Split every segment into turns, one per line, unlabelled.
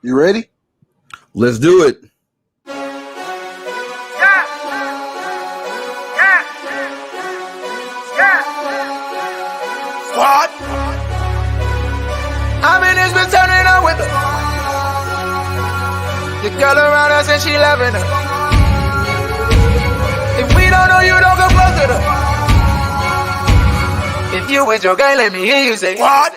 You ready?
Let's do it.
What? I mean, it's been turning up with her. The girl around us and she loving her. If we don't know you, don't come close to her. If you with your girl, let me hear you say what?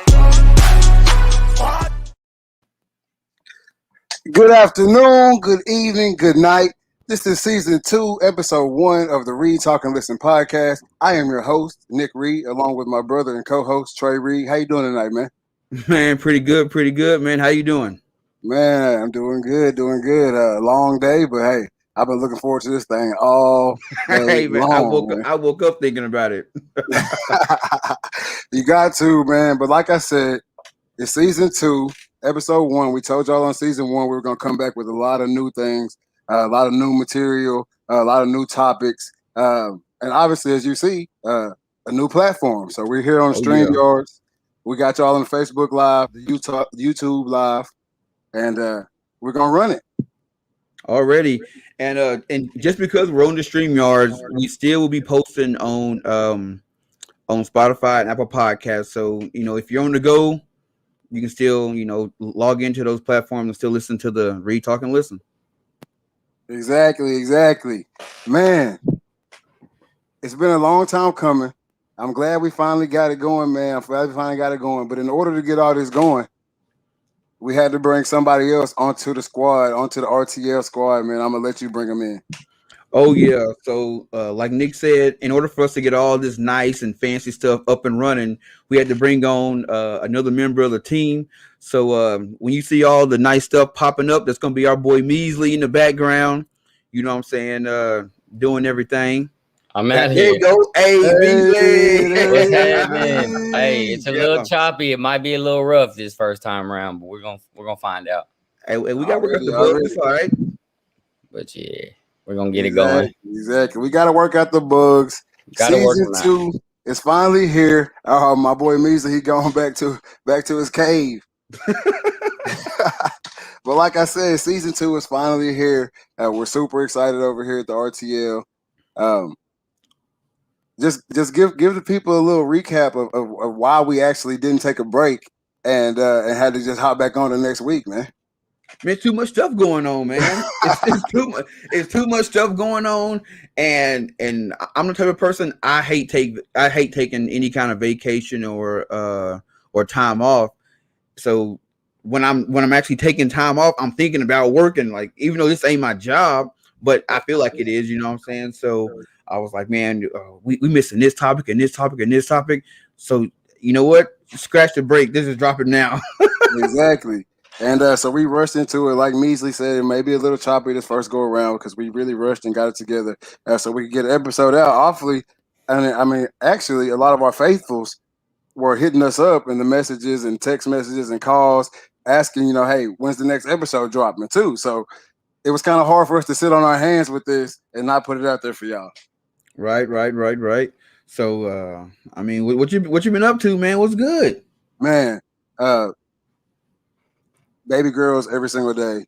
Good afternoon, good evening, good night. This is season 2, episode 1 of the Read, Talk, and Listen podcast. I am your host, Nick Reed, along with my brother and co-host, Trey Reed. How you doing tonight, man?
Man, pretty good, man. How you doing?
Man, I'm doing good. Long day, but hey, I've been looking forward to this thing all day
Hey, man,
long.
I woke up thinking about it.
You got to, man. But like I said, it's season 2, episode 1. We told y'all on season 1 we were going to come back with a lot of new things, a lot of new material, a lot of new topics. And obviously, as you see, a new platform. So we're here on StreamYards. Yeah. We got y'all on Facebook Live, the YouTube Live, and we're going to run it.
Already. And just because we're on the StreamYards, we still will be posting on Spotify and Apple Podcasts. So, if you're on the go, you can still, log into those platforms and still listen to the Read, Talk, and Listen.
Exactly. Man, it's been a long time coming. I'm glad we finally got it going, man. But in order to get all this going, we had to bring somebody else onto the squad, onto the RTL squad, man. I'm going to let you bring them in.
Oh, yeah. So like Nick said, in order for us to get all this nice and fancy stuff up and running, we had to bring on another member of the team. So when you see all the nice stuff popping up, that's going to be our boy Measley in the background. You know what I'm saying? Doing everything.
I'm out
there
here.
You go. Hey, Measley.
What's happening? Hey, it's a little choppy. It might be a little rough this first time around, but we're gonna find out.
Hey, we got to work out the bugs, all right?
But yeah. We're gonna get it going.
Exactly. We gotta work out the bugs. Season 2 is finally here. My boy Measley, he going back to his cave. But like I said, season 2 is finally here. We're super excited over here at the RTL. Just give the people a little recap of why we actually didn't take a break and had to just hop back on the next week, man.
Man, too much stuff going on, man. It's too much stuff going on, and I'm the type of person I hate taking any kind of vacation or time off. So when I'm actually taking time off, I'm thinking about working. Like, even though this ain't my job, but I feel like it is. You know what I'm saying? So I was like, man, we missing this topic and this topic and this topic. So you know what? Scratch the break. This is dropping now.
Exactly. And so we rushed into it. Like Measley said, it may be a little choppy this first go around because we really rushed and got it together so we could get an episode out. Awfully, actually, a lot of our faithfuls were hitting us up in the messages and text messages and calls asking, hey, when's the next episode dropping too? So it was kind of hard for us to sit on our hands with this and not put it out there for y'all.
Right. So, what you been up to, man? What's good?
Man, baby girls every single day,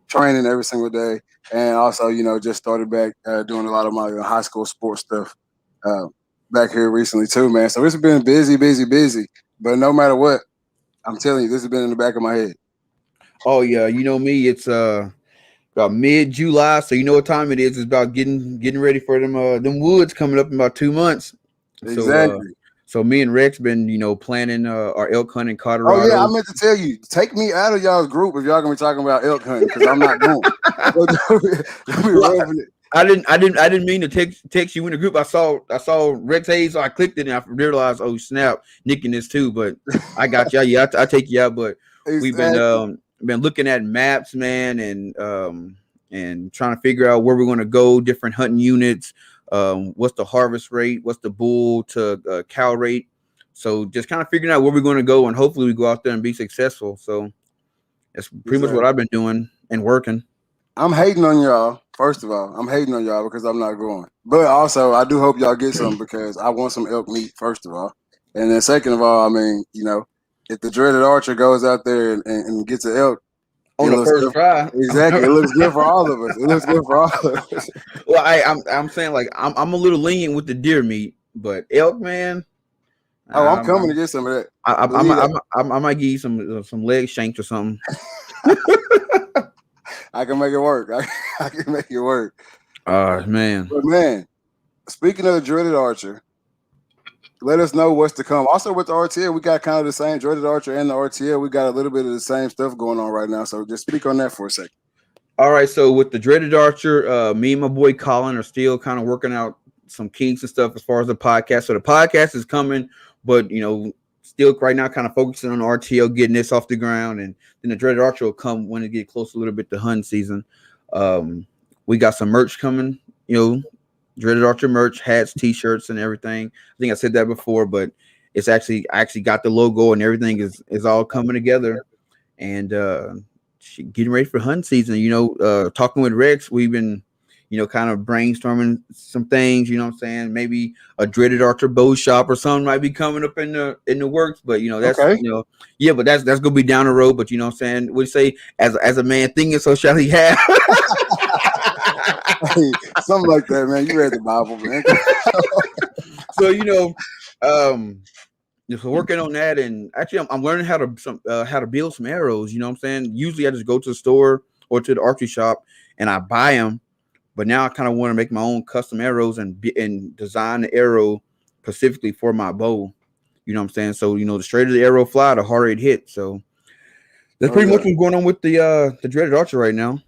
training every single day, and also, just started back doing a lot of my high school sports stuff back here recently too, man. So it's been busy. But no matter what, I'm telling you, this has been in the back of my head.
Oh yeah, you know me. It's about mid-July, so you know what time it is. It's about getting ready for them woods coming up in about 2 months.
Exactly.
So me and Rex been, planning our elk hunt in Colorado.
Oh yeah, I meant to tell you, take me out of y'all's group if y'all gonna be talking about elk hunting because I'm not going.
I didn't mean to text you in the group. I saw Rex Hayes, so I clicked it and I realized, oh snap, Nick in this too. But I got you. Yeah, I take you out. But exactly. We've been looking at maps, man, and trying to figure out where we're going to go, different hunting units. What's the harvest rate? What's the bull to cow rate? So just kind of figuring out where we're going to go, and hopefully we go out there and be successful. So that's pretty much what I've been doing and working.
I'm hating on y'all. First of all, I'm hating on y'all because I'm not going. But also, I do hope y'all get some because I want some elk meat, first of all. And then second of all, if the dreaded archer goes out there and gets an elk
on the first try.
Exactly, it looks good for all of us. It looks good for all of us.
Well, I'm saying like I'm a little lenient with the deer meat, but elk, man.
Oh, I'm coming to get some of that.
I might give you some leg shanks or something.
I can make it work. I can make it work.
Man.
But man, speaking of the dreaded archer, let us know what's to come. Also with the RTL, we got kind of the same dreaded archer and the RTL. We got a little bit of the same stuff going on right now. So just speak on that for a second.
All right. So with the dreaded archer, me and my boy Colin are still kind of working out some kinks and stuff as far as the podcast. So the podcast is coming, but still right now kind of focusing on the RTL, getting this off the ground, and then the dreaded archer will come when it get close a little bit to hunting season. We got some merch coming, dreaded archer merch, hats, t-shirts, and everything. I think I said that before, but I actually got the logo and everything is all coming together, and getting ready for hunting season. Talking with Rex, we've been kind of brainstorming some things. You know what I'm saying? Maybe a dreaded archer bow shop or something might be coming up in the works. But that's
okay.
But that's gonna be down the road. But you know what I'm saying? We say as a man thinking, so shall he have.
Hey, something like that, man. You read the Bible, man.
So working on that, and actually I'm learning how to build some arrows. You know what I'm saying? Usually I just go to the store or to the archery shop and I buy them, but now I kind of want to make my own custom arrows and design the arrow specifically for my bow. You know what I'm saying? So the straighter the arrow fly, the harder it hit. So that's pretty much what's going on with the dreaded archer right now.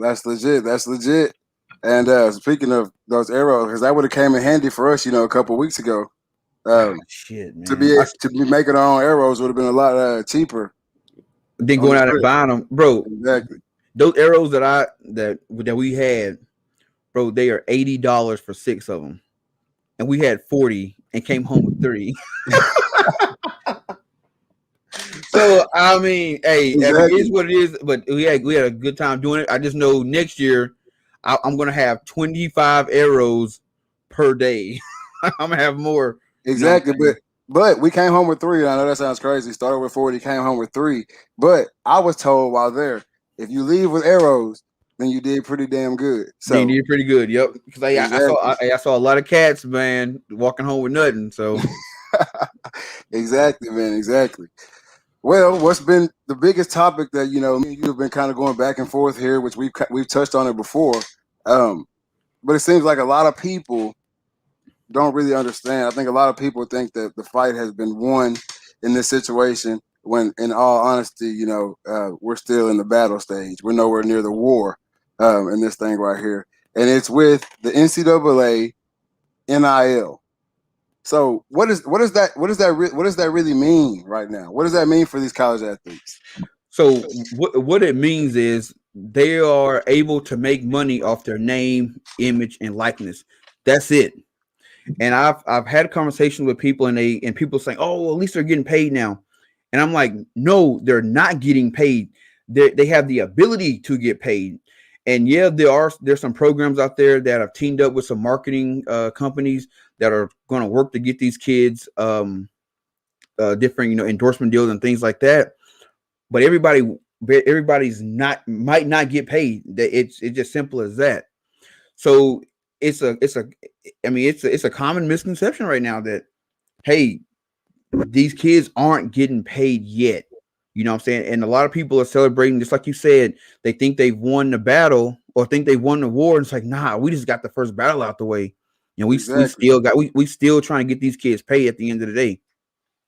That's
legit. And speaking of those arrows, because that would have came in handy for us, a couple of weeks ago.
Shit, man.
To be making our own arrows would have been a lot cheaper
than going out and buying them, bro.
Exactly.
Those arrows that we had, bro, they are $80 for 6 of them, and we had 40 and came home with 3. So I mean, hey, exactly. It is what it is. But we had a good time doing it. I just know next year I'm gonna have 25 arrows per day. I'm gonna have more.
Exactly, but we came home with 3. I know that sounds crazy. Started with 40, came home with 3. But I was told while there, if you leave with arrows, then you did pretty damn good. So
you did pretty good. Yep. Because I saw a lot of cats, man, walking home with nothing. So
exactly, man. Exactly. Well, what's been the biggest topic that you have been kind of going back and forth here, which we've touched on it before, but it seems like a lot of people don't really understand. I think a lot of people think that the fight has been won in this situation, when in all honesty, we're still in the battle stage. We're nowhere near the war in this thing right here, and it's with the NCAA NIL. So what does that really mean right now? What does that mean for these college athletes?
So what it means is they are able to make money off their name, image, and likeness. That's it. And I've had conversations with people and people saying, "Oh, well, at least they're getting paid now." And I'm like, "No, they're not getting paid. They have the ability to get paid." And yeah, there's some programs out there that have teamed up with some marketing companies that are going to work to get these kids different endorsement deals and things like that. But everybody's might not get paid. It's just simple as that. So it's a common misconception right now that, hey, these kids aren't getting paid yet. You know what I'm saying? And a lot of people are celebrating, just like you said, they think they've won the battle or think they won the war. And it's like, nah, we just got the first battle out the way. We still trying to get these kids paid at the end of the day.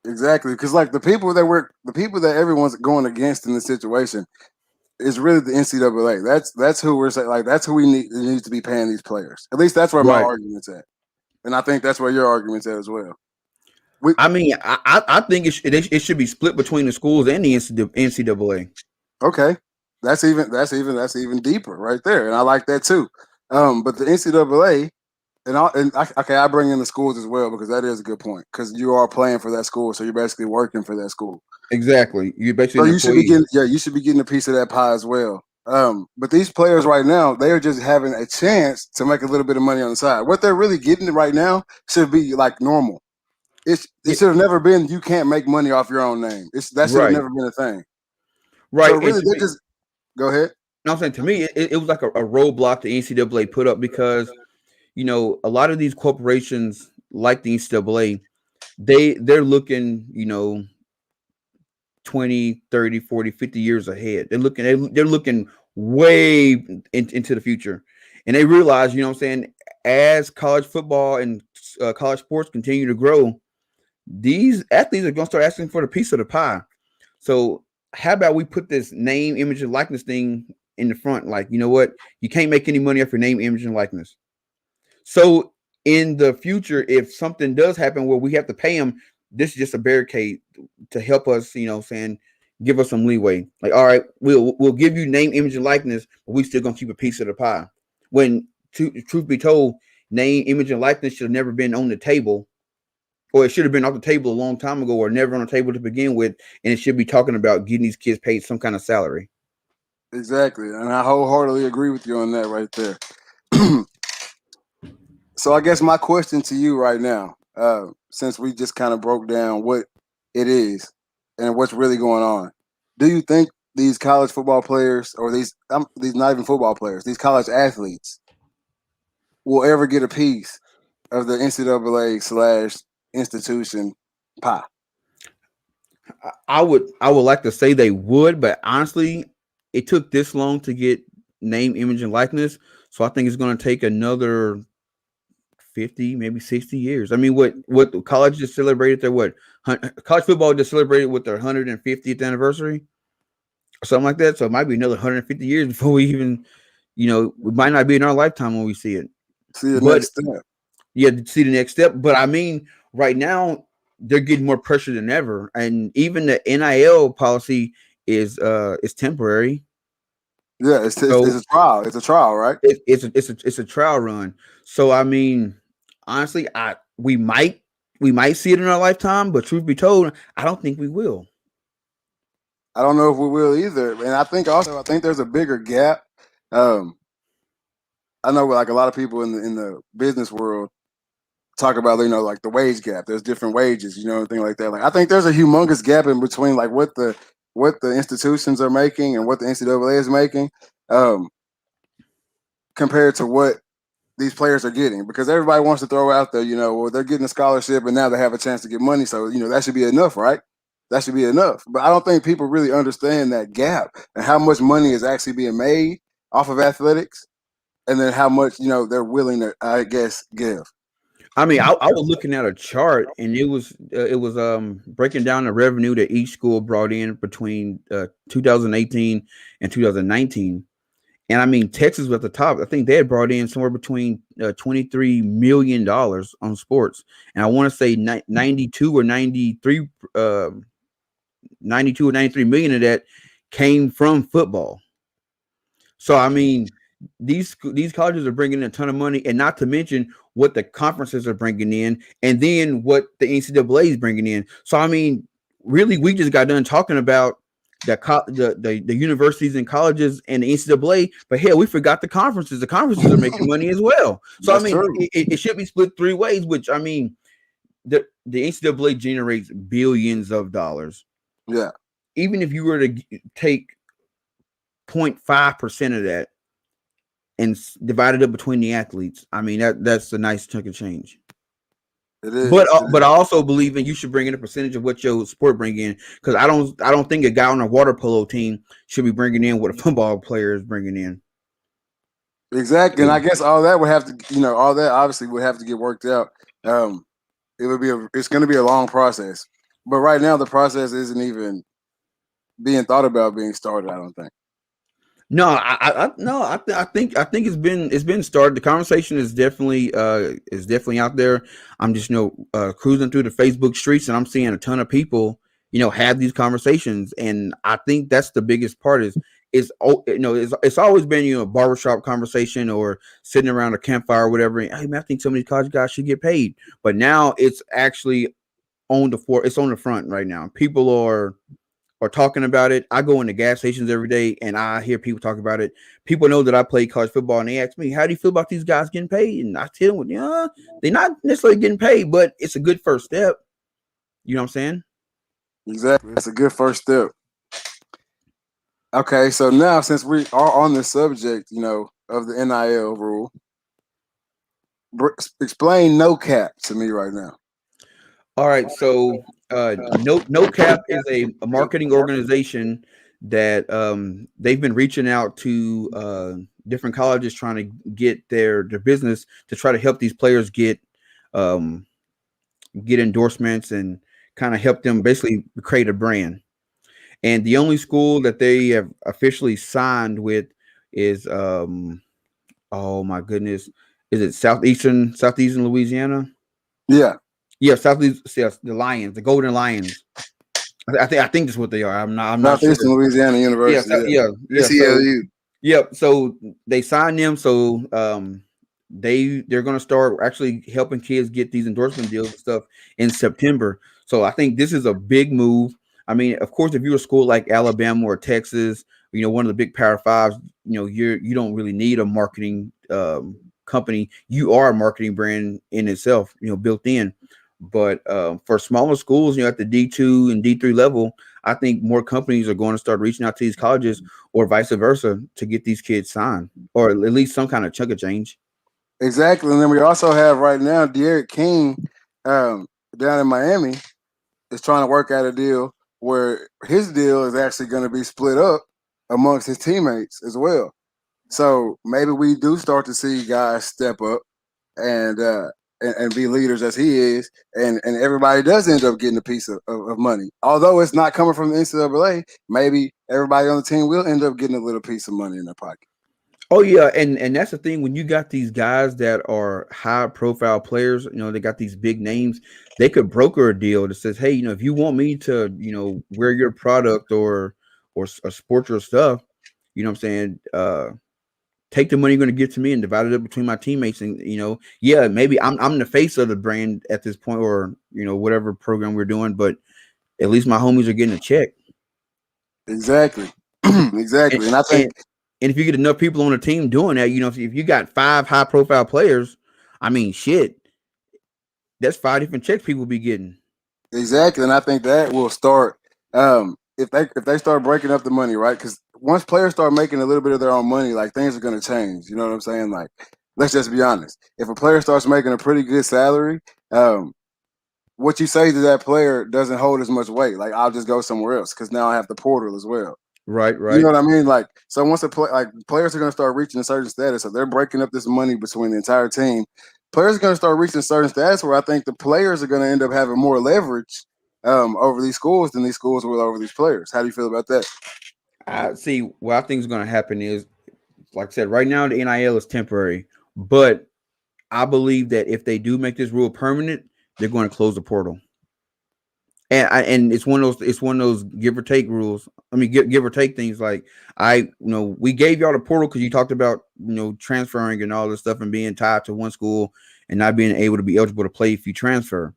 Exactly. Because like the people that everyone's going against in this situation is really the NCAA. That's who we're saying, like, that's who needs to be paying these players. At least that's where my argument's at. And I think that's where your argument's at as well.
I think it should be split between the schools and the NCAA.
Okay, that's even deeper right there, and I like that too. But the NCAA I bring in the schools as well, because that is a good point, because you are playing for that school, so you're basically working for that school.
Exactly, you basically.
So you should be getting a piece of that pie as well. But these players right now, they are just having a chance to make a little bit of money on the side. What they're really getting right now should be like normal. it should have never been. You can't make money off your own name. That should have never been a thing.
Right.
So really, they just go ahead.
No, I'm saying to me, it was like a roadblock the NCAA put up because, you know, a lot of these corporations like the NCAA, they're looking, you know, 20, 30, 40, 50 years ahead. They're looking way into the future. And they realize, you know what I'm saying, as college football and college sports continue to grow, these athletes are going to start asking for the piece of the pie. So how about we put this name, image, and likeness thing in the front? Like, you know what? You can't make any money off your name, image, and likeness. So in the future, if something does happen where we have to pay them, this is just a barricade to help us, you know, saying, give us some leeway. Like, all right, we'll give you name, image, and likeness, but we still gonna keep a piece of the pie. When truth be told, name, image, and likeness should have never been on the table, or it should have been off the table a long time ago, or never on the table to begin with, and it should be talking about getting these kids paid some kind of salary.
Exactly, and I wholeheartedly agree with you on that right there. So I guess my question to you right now, since we just kind of broke down what it is and what's really going on, do you think these college football players, or these not even football players, these college athletes, will ever get a piece of the NCAA/institution pie?
I would like to say they would, but honestly, it took this long to get name, image, and likeness, so I think it's going to take another 50, maybe 60 years. I mean, what college just celebrated their college football just celebrated with their 150th anniversary or something like that. So it might be another 150 years before we even, you know, it might not be in our lifetime when we see it.
See the next step.
Yeah, see the next step. But I mean, right now they're getting more pressure than ever, and even the NIL policy is temporary.
Yeah, it's a trial. It's a trial, right?
It's a trial run. So I mean, honestly, we might see it in our lifetime, but truth be told, I don't think we will.
I don't know if we will either. And I think there's a bigger gap. I know like a lot of people in the business world talk about, you know, like the wage gap. There's different wages, you know, and things like that. Like I think there's a humongous gap in between like what the institutions are making and what the NCAA is making, compared to what these players are getting, because everybody wants to throw out there, you know, well, they're getting a scholarship and now they have a chance to get money. So, you know, that should be enough, right? That should be enough. But I don't think people really understand that gap and how much money is actually being made off of athletics, and then how much, you know, they're willing to, I guess, give.
I mean, I was looking at a chart, and it was breaking down the revenue that each school brought in between 2018 and 2019. And I mean, Texas was at the top. I think they had brought in somewhere between $23 million on sports. And I want to say 92 or 93 million of that came from football. So, I mean, these colleges are bringing in a ton of money, and not to mention what the conferences are bringing in, and then what the NCAA is bringing in. So, I mean, really, we just got done talking about the universities and colleges and the NCAA, but hell, we forgot the conferences. The conferences are making money as well. So, I mean, it should be split three ways, which, I mean, the NCAA generates billions of dollars.
Yeah.
Even if you were to take 0.5% of that and divide it up between the athletes, I mean, that's a nice chunk of change.
It is.
But I also believe you should bring in a percentage of what your sport bring in, because I don't think a guy on a water polo team should be bringing in what a football player is bringing in.
Exactly, and I guess all that would have to, you know, all that obviously would have to get worked out. It's going to be a long process, but right now the process isn't even being thought about being started. I don't think.
No, I think it's been started. The conversation is definitely out there. I'm just cruising through the Facebook streets, and I'm seeing a ton of people, you know, have these conversations, and I think that's the biggest part. It's always been, you know, a barbershop conversation or sitting around a campfire or whatever. And, hey man, I think some of these college guys should get paid, but now it's actually on the front right now. People are talking about it. I go into gas stations every day and I hear people talk about it. People know that I play college football and they ask me, how do you feel about these guys getting paid? And I tell them, yeah, they're not necessarily getting paid, but it's a good first step. You know what I'm saying?
Exactly. That's a good first step. Okay, so now since we are on the subject, of the NIL rule, explain no cap to me right now.
All right, so no cap is a marketing organization that they've been reaching out to different colleges trying to get their business to try to help these players get endorsements and kind of help them basically create a brand. And the only school that they have officially signed with is oh my goodness, is it Southeastern Louisiana?
Yeah.
Yeah, the Lions, the Golden Lions. I think that's what they are. I'm not sure.
Southeastern Louisiana University.
Yeah.
CLU.
Yep. So they signed them. So they're going to start actually helping kids get these endorsement deals and stuff in September. So I think this is a big move. I mean, of course, if you're a school like Alabama or Texas, one of the big Power Fives, you don't really need a marketing company. You are a marketing brand in itself, built in. But for smaller schools, at the D2 and D3 level, I think more companies are going to start reaching out to these colleges or vice versa to get these kids signed or at least some kind of chunk of change.
Exactly. And then we also have right now De'Aaron King down in Miami is trying to work out a deal where his deal is actually going to be split up amongst his teammates as well. So maybe we do start to see guys step up and be leaders as he is, and everybody does end up getting a piece of money. Although it's not coming from the NCAA, maybe everybody on the team will end up getting a little piece of money in their pocket.
Oh yeah, and that's the thing, when you got these guys that are high profile players, they got these big names, they could broker a deal that says, hey, if you want me to, wear your product or support your stuff, what I'm saying, take the money you're going to give to me and divide it up between my teammates. And, yeah, maybe I'm the face of the brand at this point or, whatever program we're doing, but at least my homies are getting a check.
Exactly. Exactly. And I think,
and if you get enough people on the team doing that, if you got 5 high profile players, I mean, shit, that's 5 different checks people be getting.
Exactly. And I think that will start, if they start breaking up the money, right? Because once players start making a little bit of their own money, like things are going to change. You know what I'm saying? Like, let's just be honest. If a player starts making a pretty good salary, what you say to that player doesn't hold as much weight. Like, I'll just go somewhere else because now I have the portal as well.
Right.
You know what I mean? Like, so once players are going to start reaching a certain status, so they're breaking up this money between the entire team. Players are going to start reaching a certain status where I think the players are going to end up having more leverage over these schools than these schools will over these players. How do you feel about that?
I see what I think is going to happen is, like I said, right now the NIL is temporary, but I believe that if they do make this rule permanent, they're going to close the portal. And it's one of those give or take rules. I mean, give or take things. Like we gave y'all the portal because you talked about transferring and all this stuff and being tied to one school and not being able to be eligible to play if you transfer.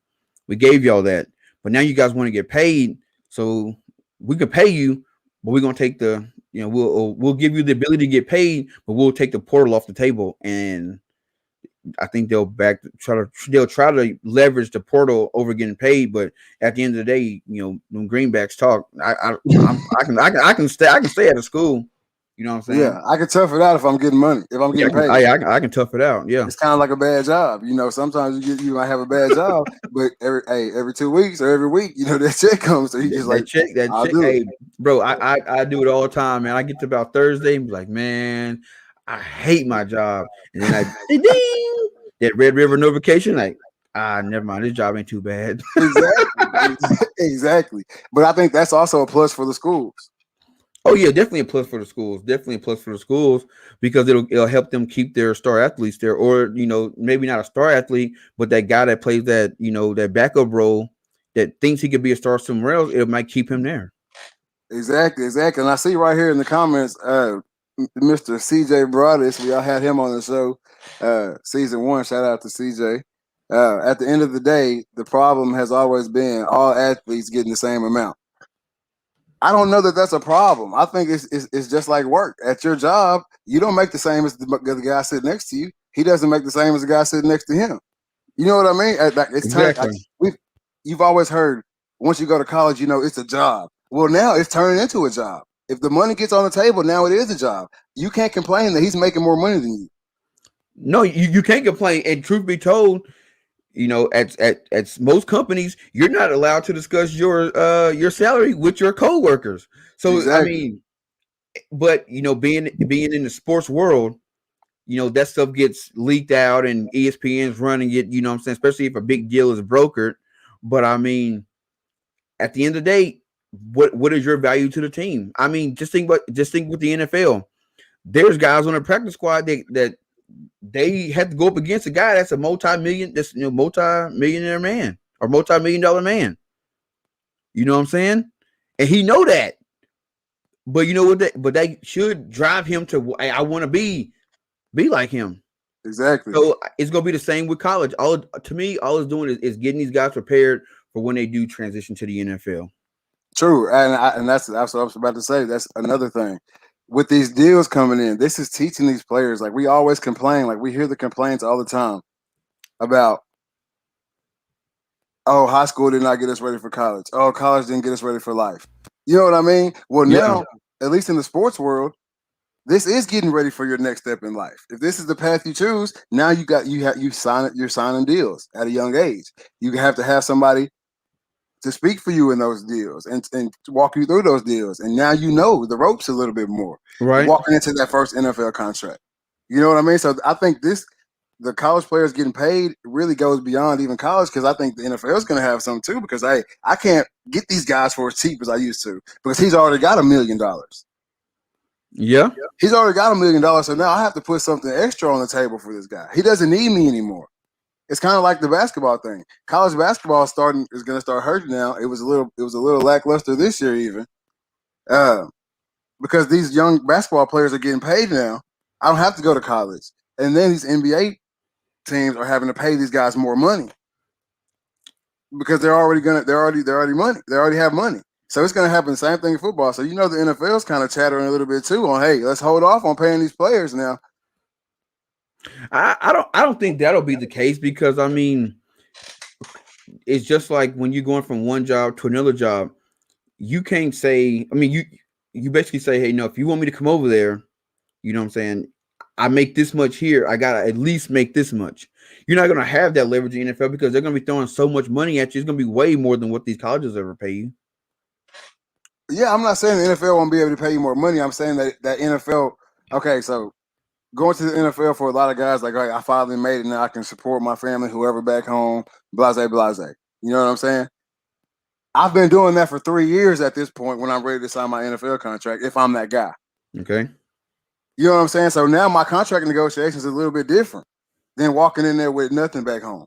We gave y'all that, but now you guys want to get paid, so we can pay you, but we're gonna take the we'll give you the ability to get paid, but we'll take the portal off the table. And I think they'll try to leverage the portal over getting paid, but at the end of the day, when greenbacks talk, I can stay at a school. You know what I'm saying?
Yeah, I can tough it out if I'm getting money. If I'm getting paid,
I can tough it out. Yeah,
it's kind of like a bad job. Sometimes you might have a bad job, but every 2 weeks or every week, that check comes. So he's just
that check. Hey, bro, I do it all the time, man. I get to about Thursday and be like, man, I hate my job, and then ding, that Red River notification, like, never mind, this job ain't too bad.
Exactly. But I think that's also a plus for the schools.
Oh yeah, definitely a plus for the schools. Definitely a plus for the schools because it'll help them keep their star athletes there, or maybe not a star athlete, but that guy that plays that that backup role that thinks he could be a star somewhere else. It might keep him there.
Exactly. And I see right here in the comments, Mr. CJ Broadus, we all had him on the show, season 1. Shout out to CJ. At the end of the day, the problem has always been all athletes getting the same amount. I don't know that that's a problem. I think it's just like work. At your job, you don't make the same as the guy sitting next to you. He doesn't make the same as the guy sitting next to him. You know what I mean? It's
exactly.
You've always heard once you go to college, you know it's a job. Well, now it's turning into a job. If the money gets on the table, now it is a job. You can't complain that he's making more money than you.
No, you can't complain. And truth be told, you know, at most companies, you're not allowed to discuss your salary with your coworkers. So
Exactly.
I mean, but you know, being in the sports world, you know, that stuff gets leaked out and ESPN's running it, you know what I'm saying, especially if a big deal is brokered. But I mean, at the end of the day, what is your value to the team? I mean, just think with the NFL. There's guys on the practice squad that they have to go up against a guy that's a multi-millionaire man or multi-million-dollar man. You know what I'm saying? And he know that. But you know what? But they should drive him to. I want to be like him.
Exactly.
So it's gonna be the same with college. All it's doing is getting these guys prepared for when they do transition to the NFL.
True, and that's what I was about to say. That's another thing. With these deals coming in, this is teaching these players. Like we always complain, like we hear the complaints all the time about, oh, high school did not get us ready for college. Oh, college didn't get us ready for life. You know what I mean? Well, now, at least in the sports world, this is getting ready for your next step in life. If this is the path you choose, now you're signing deals at a young age. You have to have somebody to speak for you in those deals and walk you through those deals. And now you know the ropes a little bit more.
Right.
Walking into that first NFL contract. You know what I mean? So I think the college players getting paid really goes beyond even college, because I think the NFL is going to have some too, because I can't get these guys for as cheap as I used to, because he's already got $1 million.
Yeah.
Going $1 million. So now I have to put something extra on the table for this guy. He doesn't need me anymore. It's kind of like the basketball thing. College basketball is going to start hurting now. It was a little lackluster this year even, because these young basketball players are getting paid now. I don't have to go to college, and then these NBA teams are having to pay these guys more money because they're already money. They already have money. So it's going to happen the same thing in football. So you know the NFL is kind of chattering a little bit too on, hey, let's hold off on paying these players now.
I don't think that'll be the case, because I mean, it's just like when you're going from one job to another job, you can't say, I mean, you basically say, hey, no, if you want me to come over there, you know what I'm saying, I make this much here, I gotta at least make this much. You're not gonna have that leverage in the NFL, because they're gonna be throwing so much money at you. It's gonna be way more than what these colleges ever pay you.
Yeah, I'm not saying the NFL won't be able to pay you more money. I'm saying that NFL, okay, so going to the NFL for a lot of guys, like, right, I finally made it, now I can support my family, whoever back home, blase, blase. You know what I'm saying? I've been doing that for 3 years at this point when I'm ready to sign my NFL contract, if I'm that guy.
Okay.
You know what I'm saying? So now my contract negotiations is a little bit different than walking in there with nothing back home.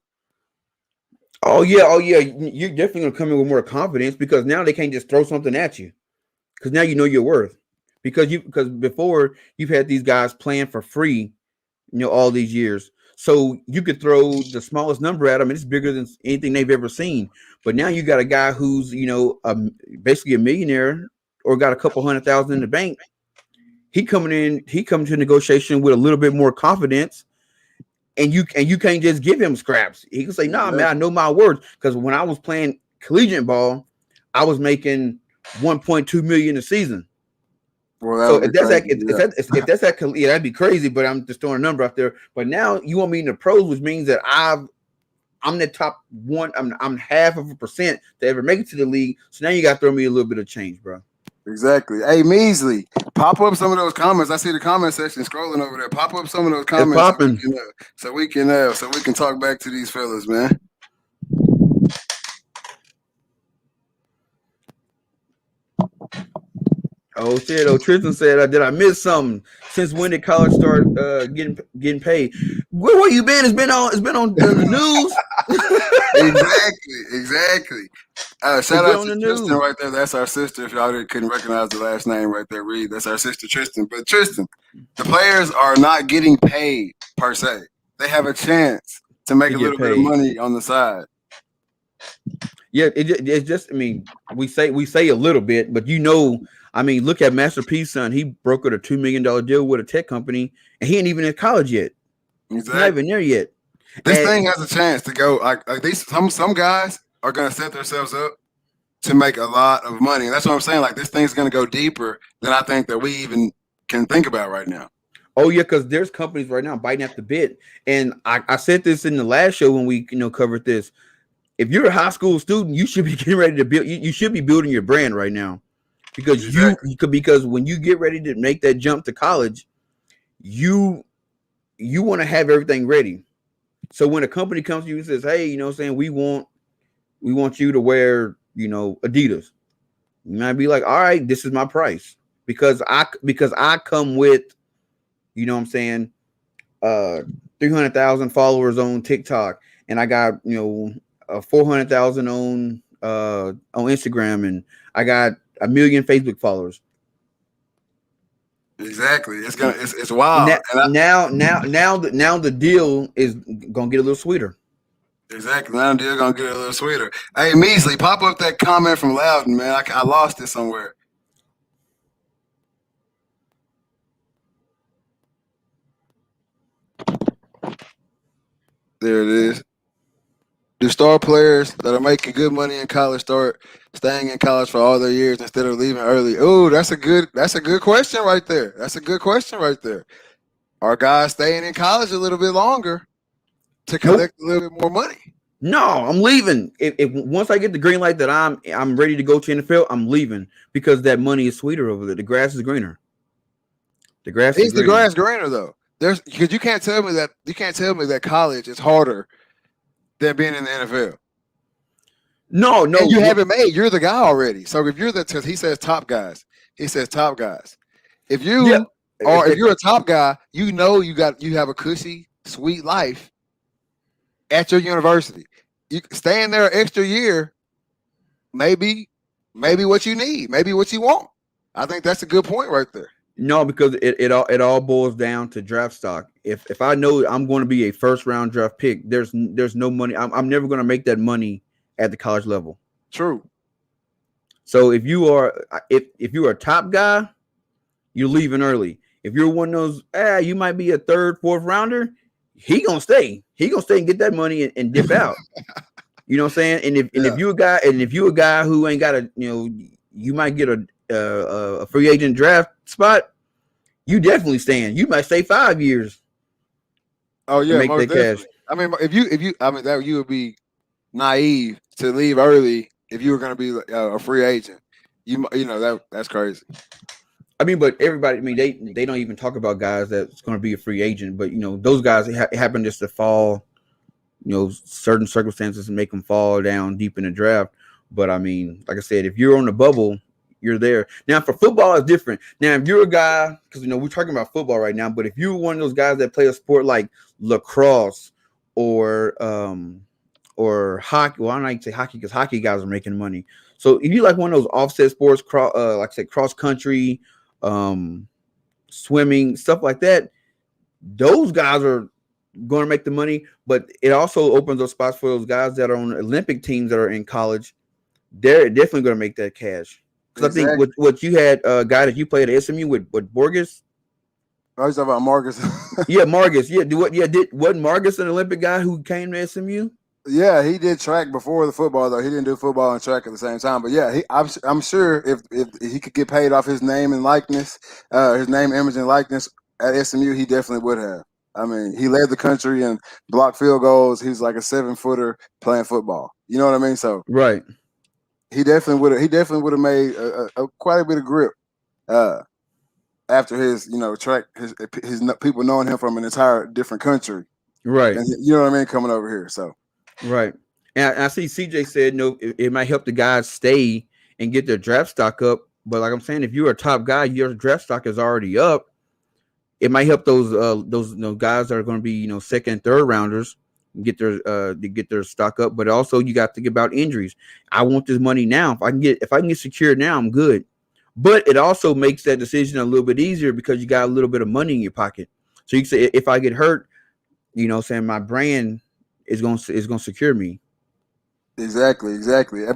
Oh yeah. You're definitely gonna come in with more confidence, because now they can't just throw something at you, because now you know your worth. Because before you've had these guys playing for free, you know, all these years. So you could throw the smallest number at them, and it's bigger than anything they've ever seen. But now you got a guy who's, you know, basically a millionaire, or got a couple $100,000 in the bank. He comes to negotiation with a little bit more confidence, and you can't just give him scraps. He can say, "Nah, man, I know my worth." Because when I was playing collegiate ball, I was making $1.2 million a season.
Well,
so if that's that, yeah, that'd be crazy. But I'm just throwing a number out there. But now you want me in the pros, which means that I'm the top one. I'm 0.5% to ever make it to the league. So now you got to throw me a little bit of change, bro.
Exactly. Hey, Measley, pop up some of those comments. I see the comment section scrolling over there. Pop up some of those comments so we can talk back to these fellas, man.
Oh shit! Oh, Tristan said, "Did I miss something? Since when did college start getting paid? Where you been? It's been on the news."
Exactly. Shout out to Tristan right there. That's our sister. If y'all couldn't recognize the last name right there, Reed. That's our sister Tristan. But Tristan, the players are not getting paid per se. They have a chance to make a little bit of money on the side.
Yeah, it's just. I mean, we say a little bit, but you know. I mean, look at Master P's son. He brokered a $2 million deal with a tech company, and he ain't even in college yet.
Exactly.
He's not even there yet.
This thing has a chance to go. Like these, some guys are gonna set themselves up to make a lot of money. And that's what I'm saying. Like this thing's going to go deeper than I think that we even can think about right now.
Oh yeah, because there's companies right now biting at the bit, and I said this in the last show when we covered this. If you're a high school student, you should be getting ready to build. You should be building your brand right now, because because when you get ready to make that jump to college, you want to have everything ready. So when a company comes to you and says, "Hey, you know what I'm saying, we want you to wear, Adidas," you might be like, "All right, this is my price," because I come with, you know what I'm saying, 300,000 followers on TikTok, and I got 400,000 on Instagram, and I got 1 million Facebook followers.
Exactly, it's wild.
Now the deal is gonna get a little sweeter.
Exactly, now the deal gonna get a little sweeter. Hey, Measley, pop up that comment from Loudon, man. I lost it somewhere. There it is. Do star players that are making good money in college start staying in college for all their years instead of leaving early? Oh, that's a good question right there. That's a good question right there. Are guys staying in college a little bit longer to collect a little bit more money?
No, I'm leaving. If once I get the green light that I'm ready to go to NFL, I'm leaving, because that money is sweeter over there. The grass is greener. The grass is
greener though. Because you can't tell me that college is harder than being in the NFL.
No,
and you haven't made. You're the guy already. So if you're because he says top guys. If you if you're a top guy, you have a cushy, sweet life at your university. You staying there an extra year, maybe what you need, maybe what you want. I think that's a good point right there.
No, because it all boils down to draft stock. If I know I'm going to be a first round draft pick, there's no money. I'm never going to make that money at the college level.
True.
So if you are a top guy, you're leaving early. If you're one of those, you might be a third, fourth rounder, he gonna stay. He gonna stay and get that money and dip out. You know what I'm saying? And if you're a guy who ain't got you might get a free agent draft spot, you definitely staying. You might stay 5 years.
Oh yeah,
make that cash.
I mean, if you would be naive to leave early if you were going to be a free agent. That's crazy.
I mean, but everybody, they don't even talk about guys that's going to be a free agent. But those guys happen just to fall, certain circumstances and make them fall down deep in the draft. But I mean, like I said, if you're on the bubble, you're there. Now for football, it's different. Now if you're a guy, because we're talking about football right now, but if you're one of those guys that play a sport like lacrosse or hockey, well, I don't like to say hockey because hockey guys are making money. So if you like one of those offset sports, like I said, cross country, swimming, stuff like that, those guys are going to make the money. But it also opens up spots for those guys that are on Olympic teams that are in college. They're definitely going to make that cash. Because I think what you had a guy that you played at SMU with Borges.
I was talking about Marcus.
Yeah, Marcus. Yeah, wasn't Marcus an Olympic guy who came to SMU?
Yeah, he did track before the football though. He didn't do football and track at the same time. But yeah, I'm sure if he could get paid off his name and likeness, his name, image, and likeness at SMU, he definitely would have. I mean, he led the country in blocked field goals. He's like a 7-footer playing football. You know what I mean? So
right.
He definitely would have made quite a bit of grip after his track his people knowing him from an entire different country,
right?
And, you know what I mean, coming over here. So
right, and I see CJ said it might help the guys stay and get their draft stock up. But like I'm saying, if you're a top guy, your draft stock is already up. It might help those guys that are going to be second and third rounders get their stock up, but also you got to think about injuries. I want this money now. If I can get secured now, I'm good. But it also makes that decision a little bit easier because you got a little bit of money in your pocket. So you can say, if I get hurt, saying my brand is going to secure me.
Exactly.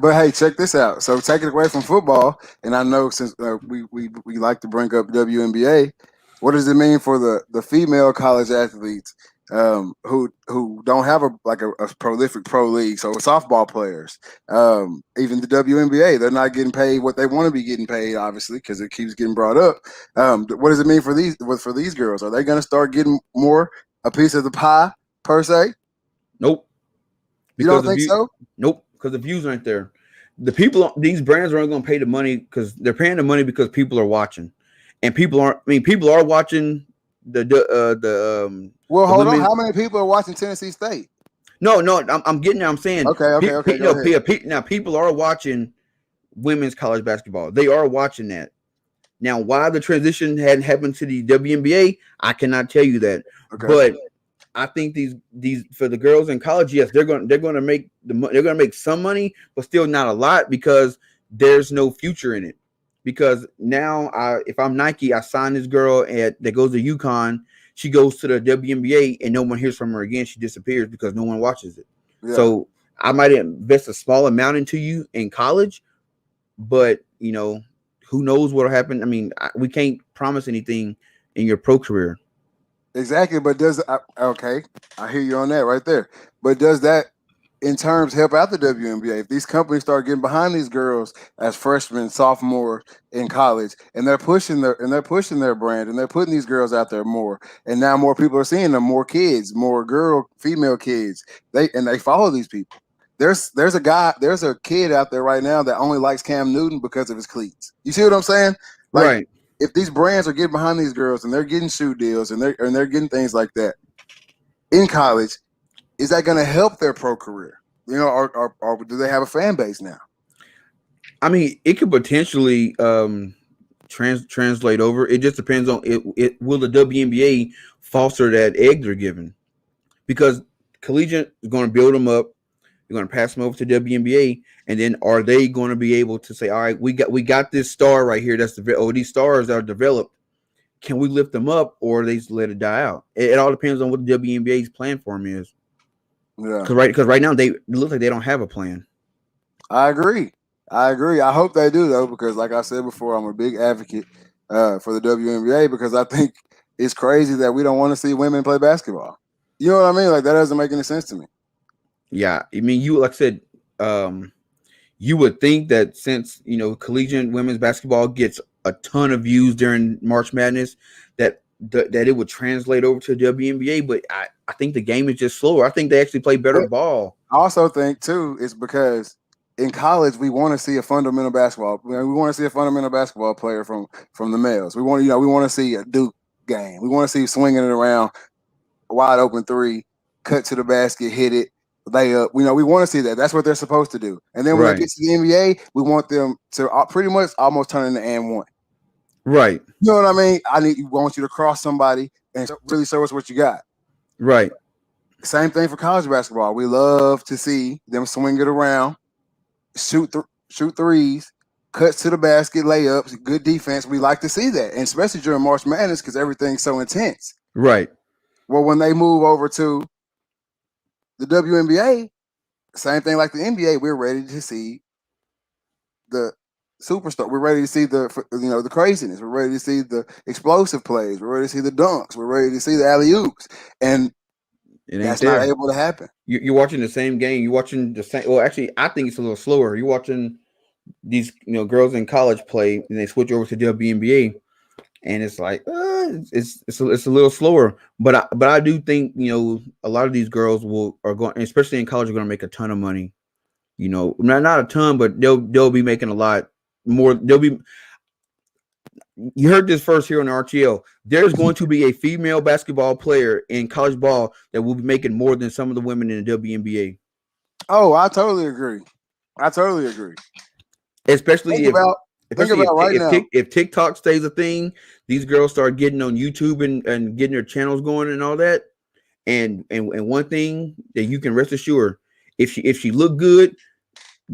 But hey, check this out. So take it away from football, and I know since we like to bring up WNBA, what does it mean for the female college athletes who don't have a prolific pro league. So softball players, even the WNBA, they're not getting paid what they want to be getting paid, obviously, because it keeps getting brought up. What does it mean for these girls? Are they going to start getting more a piece of the pie per se?
Nope.
You don't think so?
Nope, because the views aren't there. The people, these brands are only going to pay the money because they're paying the money because people are watching, and people are watching the.
Well, hold on. How many people are watching Tennessee State?
No, I'm getting there. I'm saying
okay.
Now people are watching women's college basketball. They are watching that. Now, why the transition hadn't happened to the WNBA, I cannot tell you that. Okay. But I think these for the girls in college, yes, they're going to make some money, but still not a lot because there's no future in it. Because now, if I'm Nike, I sign this girl that goes to UConn. She goes to the WNBA and no one hears from her again. She disappears because no one watches it. Yeah. So I might invest a small amount into you in college, but who knows what'll happen? I mean, we can't promise anything in your pro career.
Exactly, but okay, I hear you on that right there. But does that in terms help out the WNBA? If these companies start getting behind these girls as freshmen, sophomore in college, and they're pushing their brand, and they're putting these girls out there more, and now more people are seeing them, more kids, more female kids, they follow these people. There's a kid out there right now that only likes Cam Newton because of his cleats. You see what I'm saying? Like, right. If these brands are getting behind these girls and they're getting shoe deals and they're getting things like that in college, is that going to help their pro career? Or do they have a fan base now?
I mean, it could potentially translate over. It just depends on it. Will the WNBA foster that egg they're given? Because collegiate is going to build them up. You're going to pass them over to WNBA, and then are they going to be able to say, all right, we got this star right here these stars that are developed. Can we lift them up, or they just let it die out? It all depends on what the WNBA's plan for them is. Yeah. Because right now they look like they don't have a plan.
I agree. I hope they do though, because like I said before, I'm a big advocate for the WNBA because I think it's crazy that we don't want to see women play basketball. You know what I mean? Like that doesn't make any sense to me.
Yeah, I mean, like I said, you would think that since collegiate women's basketball gets a ton of views during March Madness, that it would translate over to WNBA. But I think the game is just slower. I think they actually play better ball.
I also think too it's because in college we want to see a fundamental basketball. We want to see a fundamental basketball player from the males. We want to see a Duke game. We want to see swinging it around, wide open three, cut to the basket, hit it. Layup, we want to see that. That's what they're supposed to do. And then when they get to the NBA, we want them to pretty much almost turn into and one.
Right.
You know what I mean? We want you to cross somebody and really show us what you got.
Right.
Same thing for college basketball. We love to see them swing it around, shoot threes, cuts to the basket, layups, good defense. We like to see that, and especially during March Madness because everything's so intense.
Right.
Well, when they move over to the WNBA, same thing like the NBA. We're ready to see the superstar. We're ready to see the craziness. We're ready to see the explosive plays. We're ready to see the dunks. We're ready to see the alley-oops, and that's not able to happen.
You're watching the same game. You're watching the same. Well, actually, I think it's a little slower. You're watching these girls in college play, and they switch over to WNBA, and it's like it's a little slower. But I do think a lot of these girls are going, especially in college, are going to make a ton of money. Not a ton, but they'll be making a lot more. You heard this first here on the RTL. There's going to be a female basketball player in college ball that will be making more than some of the women in the WNBA.
Oh, I totally agree.
Especially if TikTok stays a thing, these girls start getting on YouTube and getting their channels going and all that. And one thing that you can rest assured, if she look good,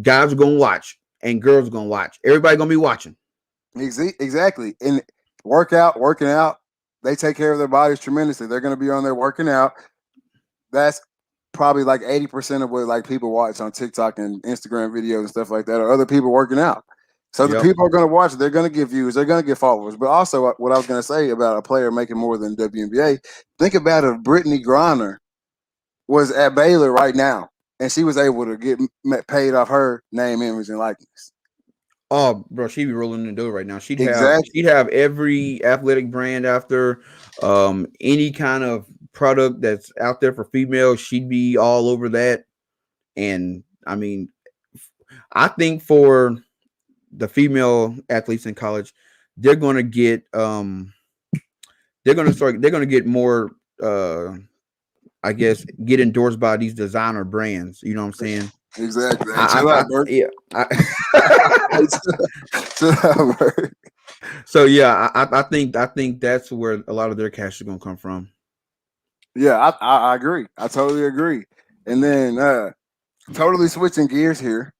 guys are gonna watch and girls are gonna watch. Everybody gonna be watching.
Exactly. And working out, they take care of their bodies tremendously. They're gonna be on there working out. That's probably like 80% of what like people watch on TikTok and Instagram videos and stuff like that, or other people working out. So the
Yep.
people are going to watch it. They're going to get views. They're going to get followers. But also, what I was going to say about a player making more than WNBA, think about if Brittany Griner was at Baylor right now, and she was able to get paid off her name, image, and likeness.
Oh, bro, she'd be rolling in the dough right now.
Exactly.
She'd have every athletic brand after any kind of product that's out there for females. She'd be all over that. And I mean, I think for the female athletes in college, they're going to get more I guess get endorsed by these designer brands. You know what I'm saying?
Exactly.
So yeah, I think that's where a lot of their cash is going to come from.
Yeah, I agree. I totally agree. And then totally switching gears here.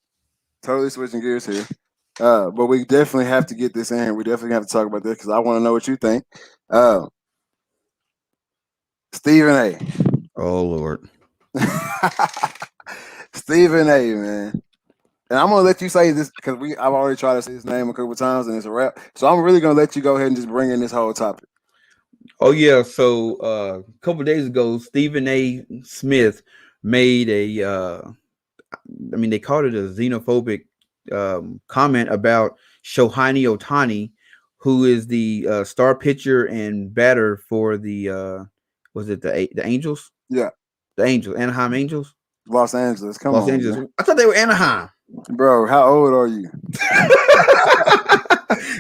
But we definitely have to get this in here. We definitely have to talk about this because I want to know what you think. Stephen A.
Oh Lord.
Stephen A, man. And I'm gonna let you say this because I've already tried to say his name a couple times and it's a wrap. So I'm really gonna let you go ahead and just bring in this whole topic.
Oh yeah. So a couple days ago, Stephen A. Smith made a they called it a xenophobic comment about Shohei Ohtani, who is the star pitcher and batter for the was it the Angels?
Yeah.
The Angels, Anaheim Angels.
Los Angeles. Come on.
Angeles.
Man.
I thought they were Anaheim.
Bro, how old are you?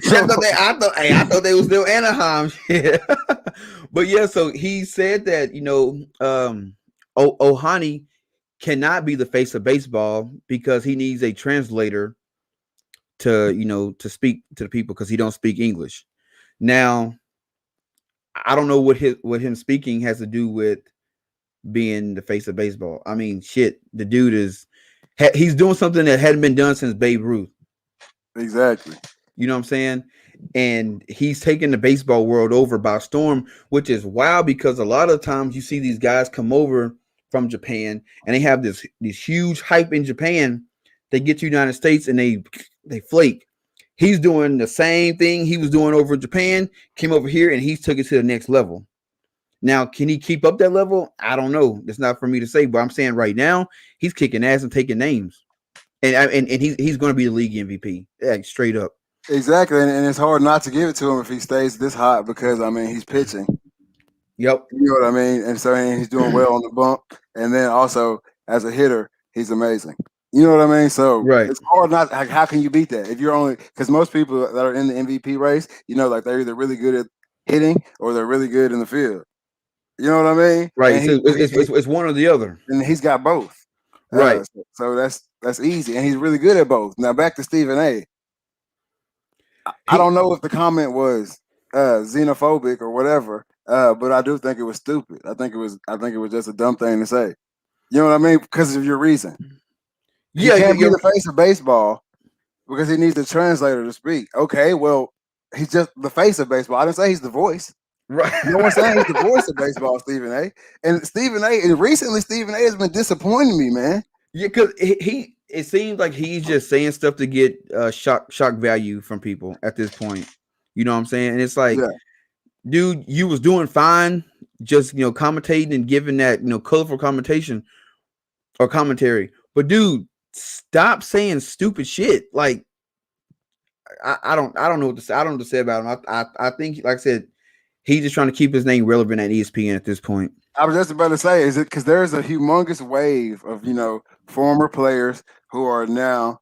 I thought they were still Anaheim. But yeah, so he said that, Ohtani cannot be the face of baseball because he needs a translator to speak to the people because he don't speak English. Now, I don't know what him speaking has to do with being the face of baseball. I mean, shit, the dude he's doing something that hadn't been done since Babe Ruth.
Exactly.
You know what I'm saying? And he's taking the baseball world over by storm, which is wild because a lot of times you see these guys come over from Japan and they have this huge hype in Japan. They get to the United States and they flake. He's doing the same thing he was doing over in Japan, came over here and he's took it to the next level. Now, can he keep up that level? I don't know. It's not for me to say, but I'm saying right now he's kicking ass and taking names, and he's going to be the league MVP, straight up.
Exactly, and it's hard not to give it to him if he stays this hot because he's pitching.
Yep,
you know what I mean, and so he's doing well on the bump, and then also as a hitter, he's amazing. You know what I mean? So
right.
It's hard not. How can you beat that if you're only because most people that are in the MVP race, they're either really good at hitting or they're really good in the field. You know what I mean?
Right. So it's one or the other.
And he's got both.
Right.
So that's easy. And he's really good at both. Now back to Stephen A. I don't know if the comment was xenophobic or whatever, but I do think it was stupid. I think it was just a dumb thing to say. You know what I mean? Because of your reason. He can't be the face of baseball because he needs a translator to speak. Okay, well, he's just the face of baseball. I didn't say he's the voice.
Right.
No one's saying he's the voice of baseball, Stephen A. And recently Stephen A has been disappointing me, man.
Yeah, because it seems like he's just saying stuff to get shock value from people at this point. You know what I'm saying? And it's like, dude, you was doing fine, just commentating and giving that colorful commentation or commentary. But dude, stop saying stupid shit. Like, I don't know what to say. I don't know what to say about him. I think, like I said, he's just trying to keep his name relevant at ESPN at this point.
I was just about to say, is it because there's a humongous wave of, former players who are now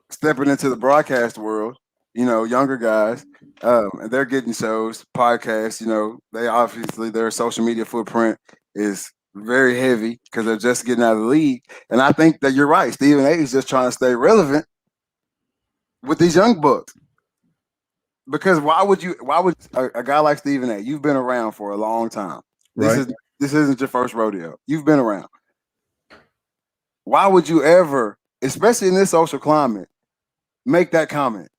stepping into the broadcast world, younger guys, and they're getting shows, podcasts, their social media footprint is very heavy because they're just getting out of the league. And I think that you're right. Stephen A is just trying to stay relevant with these young bucks. Because why would a guy like Stephen A, you've been around for a long time. This isn't your first rodeo. You've been around. Why would you ever, especially in this social climate, make that comment?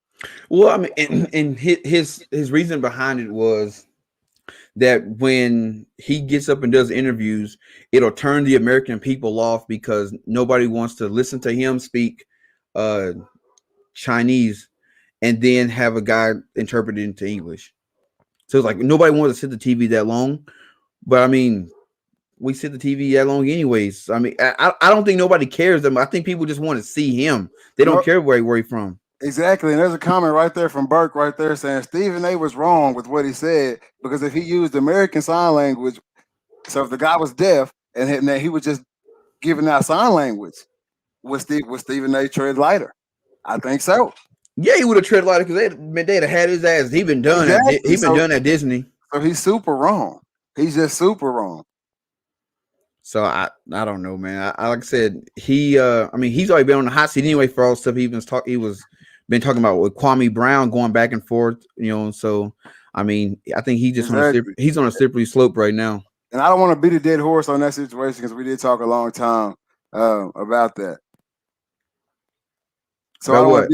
Well, I mean, and his reason behind it was that when he gets up and does interviews, it'll turn the American people off because nobody wants to listen to him speak Chinese and then have a guy interpret it into English. So it's like nobody wants to sit the TV that long, but I mean, we sit the TV that long anyways. I mean, I don't think nobody cares them. I think people just want to see him. They don't care where he's from.
Exactly. And there's a comment right there from Burke right there saying Stephen A was wrong with what he said, because if he used American Sign Language, so if the guy was deaf and he was just giving out sign language, would Stephen A tread lighter? I think so.
Yeah, he would have tread lighter because they'd have had his ass. He been done.
Exactly.
He been done at Disney.
So he's super wrong. He's just super wrong.
So I don't know, man. I like I said, he's already been on the hot seat anyway for all the stuff he was been talking about with Kwame Brown going back and forth, So I mean, I think he just he's on a slippery slope right now.
And I don't want to beat a dead horse on that situation because we did talk a long time about that. So
about what?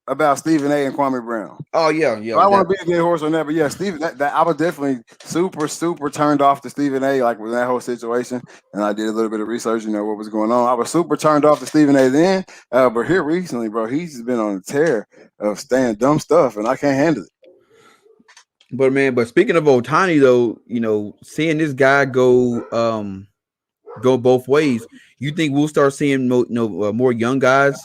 About Stephen A and Kwame Brown.
Oh yeah.
So I want to beat a dead horse on that, but yeah, Stephen. I was definitely super turned off to Stephen A. Like with that whole situation, and I did a little bit of research, what was going on. I was super turned off to Stephen A. then, but here recently, bro, he's been on a tear of saying dumb stuff, and I can't handle it.
But speaking of Ohtani, though, seeing this guy go both ways, you think we'll start seeing more young guys,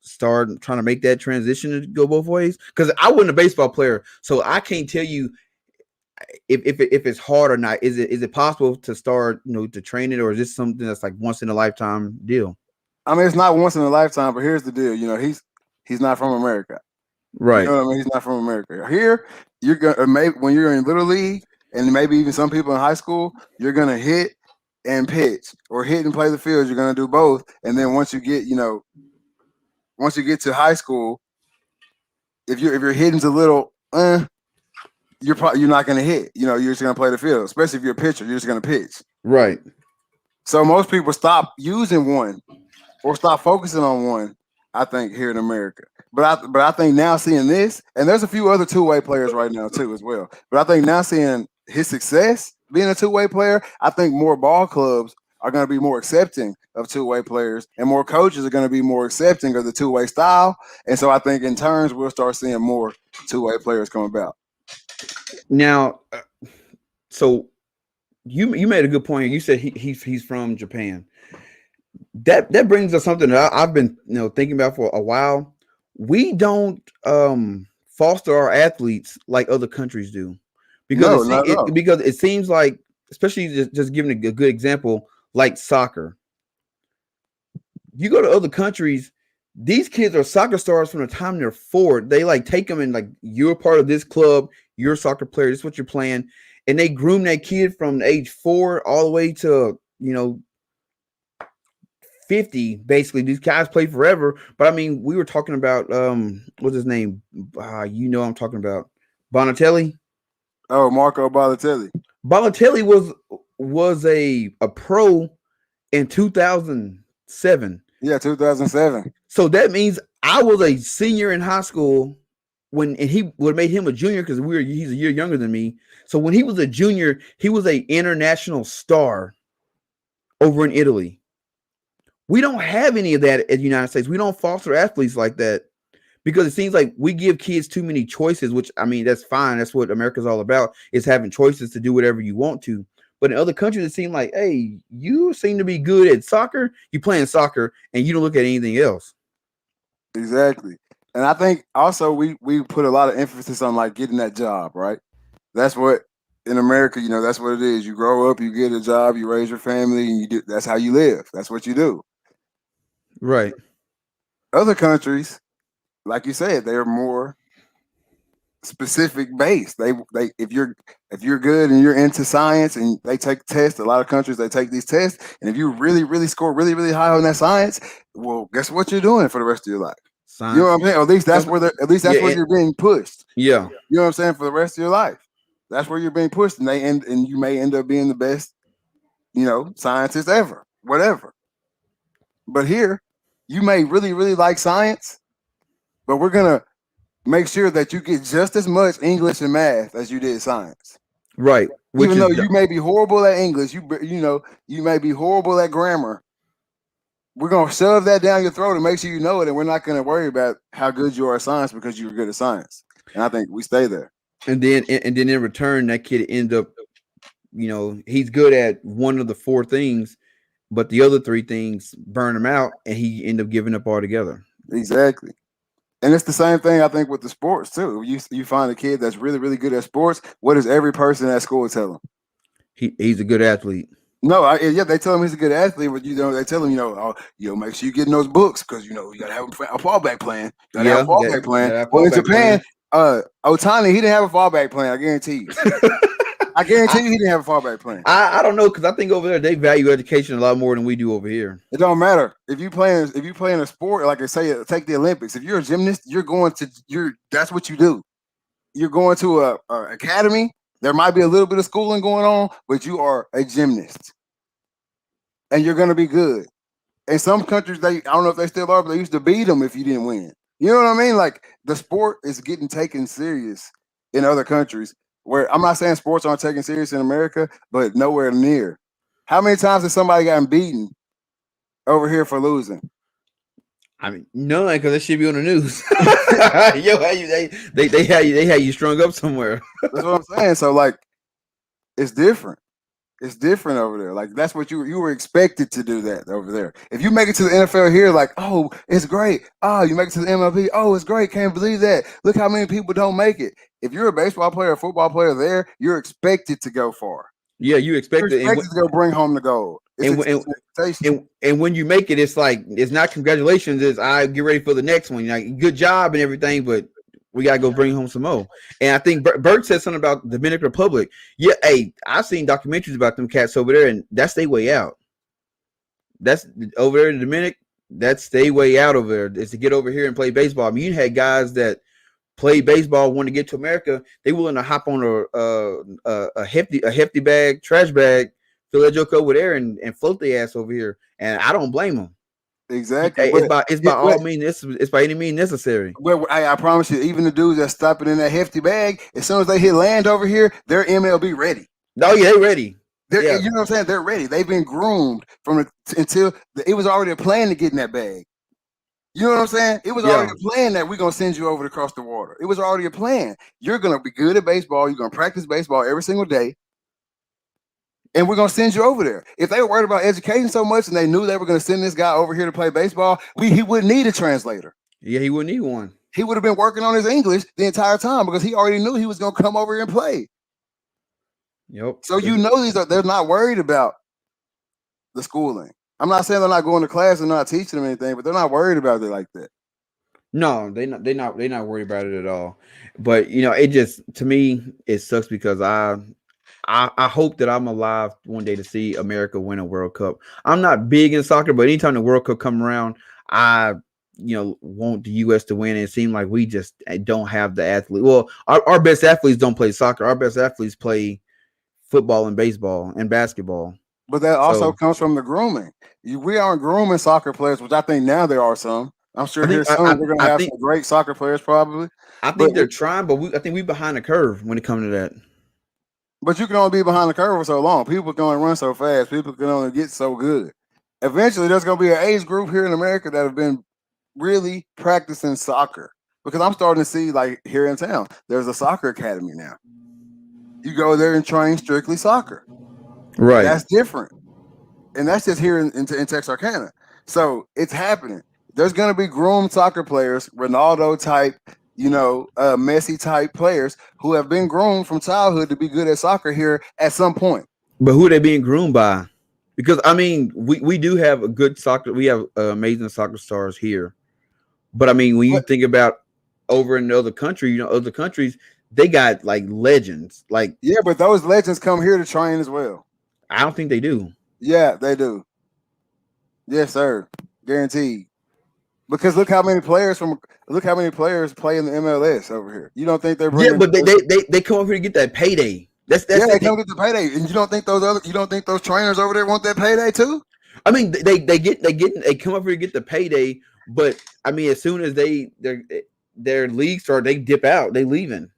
start trying to make that transition to go both ways? Because I wasn't a baseball player, so I can't tell you if it's hard or not. Is it possible to start, to train it, or is this something that's like once in a lifetime deal?
I mean, it's not once in a lifetime, but here's the deal. He's not from America.
Right.
You know what I mean? He's not from America. Here, you're gonna when you're in Little League, and maybe even some people in high school, you're gonna hit and pitch, or hit and play the field. You're gonna do both. And then once you get to high school, if your hitting's a little, you're not gonna hit. You're just gonna play the field. Especially if you're a pitcher, you're just gonna pitch.
Right.
So most people stop using one, or stop focusing on one, I think, here in America. But I think now seeing this, and there's a few other two-way players right now too as well. But I think now seeing his success being a two-way player, I think more ball clubs are going to be more accepting of two-way players, and more coaches are going to be more accepting of the two-way style. And so I think in turns we'll start seeing more two-way players come about.
Now, so you made a good point. You said he's from Japan. That brings us something that I've been thinking about for a while. We don't foster our athletes like other countries do, because because it seems like, especially just giving a good example, like soccer. You go to other countries, these kids are soccer stars from the time they're 4. They like take them and like, you're a part of this club, you're a soccer player, this is what you're playing, and they groom that kid from age 4 all the way to 50. Basically, these guys play forever. But I mean, we were talking about what's his name? I'm talking about Bonatelli.
Oh, Marco Balotelli.
Balotelli was a pro in 2007.
Yeah, 2007.
So that means I was a senior in high school and he would have made him a junior because he's a year younger than me. So when he was a junior, he was an international star over in Italy. We don't have any of that in the United States. We don't foster athletes like that because it seems like we give kids too many choices, which, I mean, that's fine. That's what America's all about, is having choices to do whatever you want to. But in other countries, it seems like, hey, you seem to be good at soccer. You playing soccer and you don't look at anything else.
Exactly. And I think also we put a lot of emphasis on like getting that job, right? That's what in America, that's what it is. You grow up, you get a job, you raise your family, and that's how you live. That's what you do.
Right.
Other countries, like you said, they're more specific based. They if you're good and you're into science and they take tests, a lot of countries they take these tests, and if you really score really high on that science, well, guess what you're doing for the rest of your life? Science. You know what I'm saying? At least that's where you're being pushed.
Yeah.
You know what I'm saying? For the rest of your life. That's where you're being pushed, and you may end up being the best, scientist ever, whatever. But here, you may really like science, but we're gonna make sure that you get just as much English and math as you did science.
Right.
Even though you may be horrible at English, you may be horrible at grammar, we're gonna shove that down your throat and make sure you know it, and we're not gonna worry about how good you are at science because you were good at science. And I think we stay there.
And then in return, that kid ends up, he's good at one of the 4 things, but the other 3 things burn him out, and he end up giving up altogether.
Exactly. And it's the same thing, I think, with the sports too. You find a kid that's really, really good at sports. What does every person at school tell him?
He's a good athlete.
No, they tell him he's a good athlete, but they tell him, make sure you get in those books because you got to have a fallback plan. You got to have a fallback plan. Well, in Japan, Otani, he didn't have a fallback plan. I guarantee you. I guarantee you, he didn't have a fallback plan.
I don't know, because I think over there they value education a lot more than we do over here.
It don't matter if you playing a sport, like I say, take the Olympics. If you're a gymnast, that's what you do. You're going to a academy. There might be a little bit of schooling going on, but you are a gymnast, and you're going to be good. In some countries, I don't know if they still are, but they used to beat them if you didn't win. You know what I mean? Like, the sport is getting taken serious in other countries. Where I'm not saying sports aren't taken serious in America, but nowhere near. How many times has somebody gotten beaten over here for losing?
I mean, none, because that should be on the news. They had you strung up somewhere.
That's what I'm saying. So, like, it's different. It's different over there. Like, that's what you were expected to do that over there. If you make it to the NFL here, like, oh, it's great. Oh, you make it to the MLB. Oh, it's great. Can't believe that. Look how many people don't make it. If you're a baseball player, a football player there, you're expected to go far.
Yeah, you're expected
to go bring home the gold.
And when you make it, it's like, it's not congratulations. It's I get ready for the next one. Like, good job and everything, but we gotta go bring home some more. And I think Bert said something about the Dominican Republic. Yeah, hey, I've seen documentaries about them cats over there, and that's their way out. That's over there in Dominic. That's their way out over there, is to get over here and play baseball. I mean, you had guys that play baseball, want to get to America, they willing to hop on a hefty bag, trash bag, fill that joke over there and float their ass over here. And I don't blame them.
Exactly.
It's by all means. It's by any means necessary.
Well, I promise you, even the dudes that stopping in that hefty bag, as soon as they hit land over here, they're MLB ready.
Oh yeah, they're ready.
You know what I'm saying? They're ready. They've been groomed until it was already a plan to get in that bag. You know what I'm saying? It was already a plan that we're going to send you over across the water. It was already a plan. You're going to be good at baseball. You're going to practice baseball every single day. And we're going to send you over there. If they were worried about education so much and they knew they were going to send this guy over here to play baseball, he wouldn't need a translator.
Yeah, he wouldn't need one.
He would have been working on his English the entire time because he already knew he was going to come over here and play.
Yep.
So they're not worried about the schooling. I'm not saying they're not going to class and not teaching them anything, but they're not worried about it like that.
No, they're not worried about it at all. But it just, to me, it sucks because I hope that I'm alive one day to see America win a World Cup. I'm not big in soccer, but anytime the World Cup come around, I want the U.S. to win. And it seems like we just don't have the athlete. Well, our best athletes don't play soccer. Our best athletes play football and baseball and basketball.
But that also comes from the grooming. We aren't grooming soccer players, which I think now there are some. I'm sure we're going to have some great soccer players probably.
I think they're trying, but I think we're behind the curve when it comes to that.
But you can only be behind the curve for so long. People can only run so fast. People can only get so good. Eventually, there's going to be an age group here in America that have been really practicing soccer. Because I'm starting to see, like, here in town, there's a soccer academy now. You go there and train strictly soccer.
Right.
That's different. And that's just here in Texarkana. So it's happening. There's going to be groomed soccer players, Ronaldo type, Messi type players who have been groomed from childhood to be good at soccer here at some point.
But who are they being groomed by? Because, I mean, we do have a good soccer. We have amazing soccer stars here. But, I mean, when you think about over in other countries, they got, like, legends. Like,
yeah, but those legends come here to train as well.
I don't think they do.
Yeah, they do. Yes, sir. Guaranteed. Because look how many players play in the MLS over here. You don't think they're bringing?
Yeah, but they come over here to get that payday. That's
they come get the payday, and you don't think those trainers over there want that payday too?
I mean, they come over here to get the payday, but I mean, as soon as their league start, they dip out, they leaving.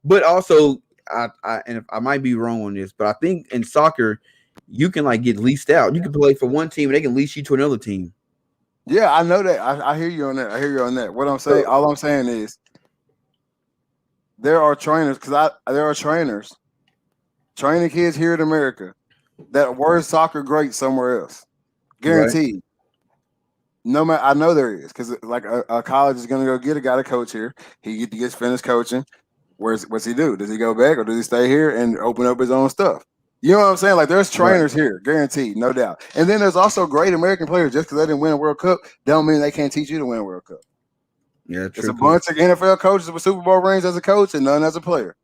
But also, I might be wrong on this, but I think in soccer, you can like get leased out. You can play for one team, and they can lease you to another team.
Yeah, I know that. I hear you on that. I hear you on that. What I'm saying, all I'm saying is, there are trainers there are trainers training kids here in America that were soccer great somewhere else, guaranteed. No matter, I know there is because like a college is going to go get a guy to coach here. He gets finished coaching. What's he do? Does he go back or does he stay here and open up his own stuff? You know what I'm saying? Like there's trainers here, guaranteed, no doubt. And then there's also great American players. Just because they didn't win a World Cup, don't mean they can't teach you to win a World Cup.
Yeah, true.
There's a bunch of NFL coaches with Super Bowl rings as a coach and none as a player.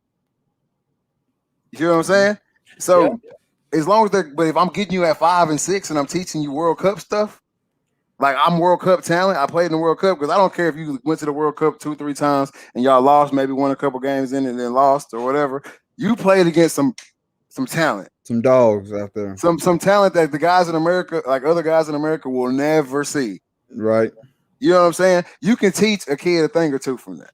You hear what I'm saying? So as long as but if I'm getting you at 5 and 6 and I'm teaching you World Cup stuff, like I'm World Cup talent, I played in the World Cup because I don't care if you went to the World Cup 2-3 times and y'all lost, maybe won a couple games in and then lost or whatever. You played against some talent,
some dogs out there,
some talent that the guys in America, like other guys in America, will never see.
Right.
You know what I'm saying? You can teach a kid a thing or two from that.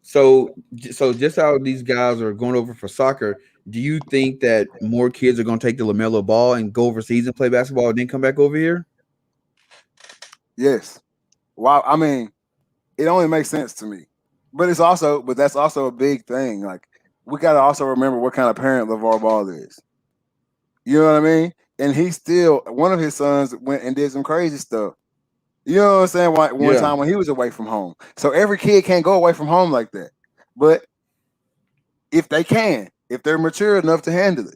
So just how these guys are going over for soccer, do you think that more kids are going to take the LaMelo Ball and go overseas and play basketball and then come back over here?
Yes. Wow. I mean, it only makes sense to me. But that's also a big thing. Like, we got to also remember what kind of parent LeVar Ball is. You know what I mean? And one of his sons went and did some crazy stuff. You know what I'm saying? One time when he was away from home. So every kid can't go away from home like that. But if they're mature enough to handle it,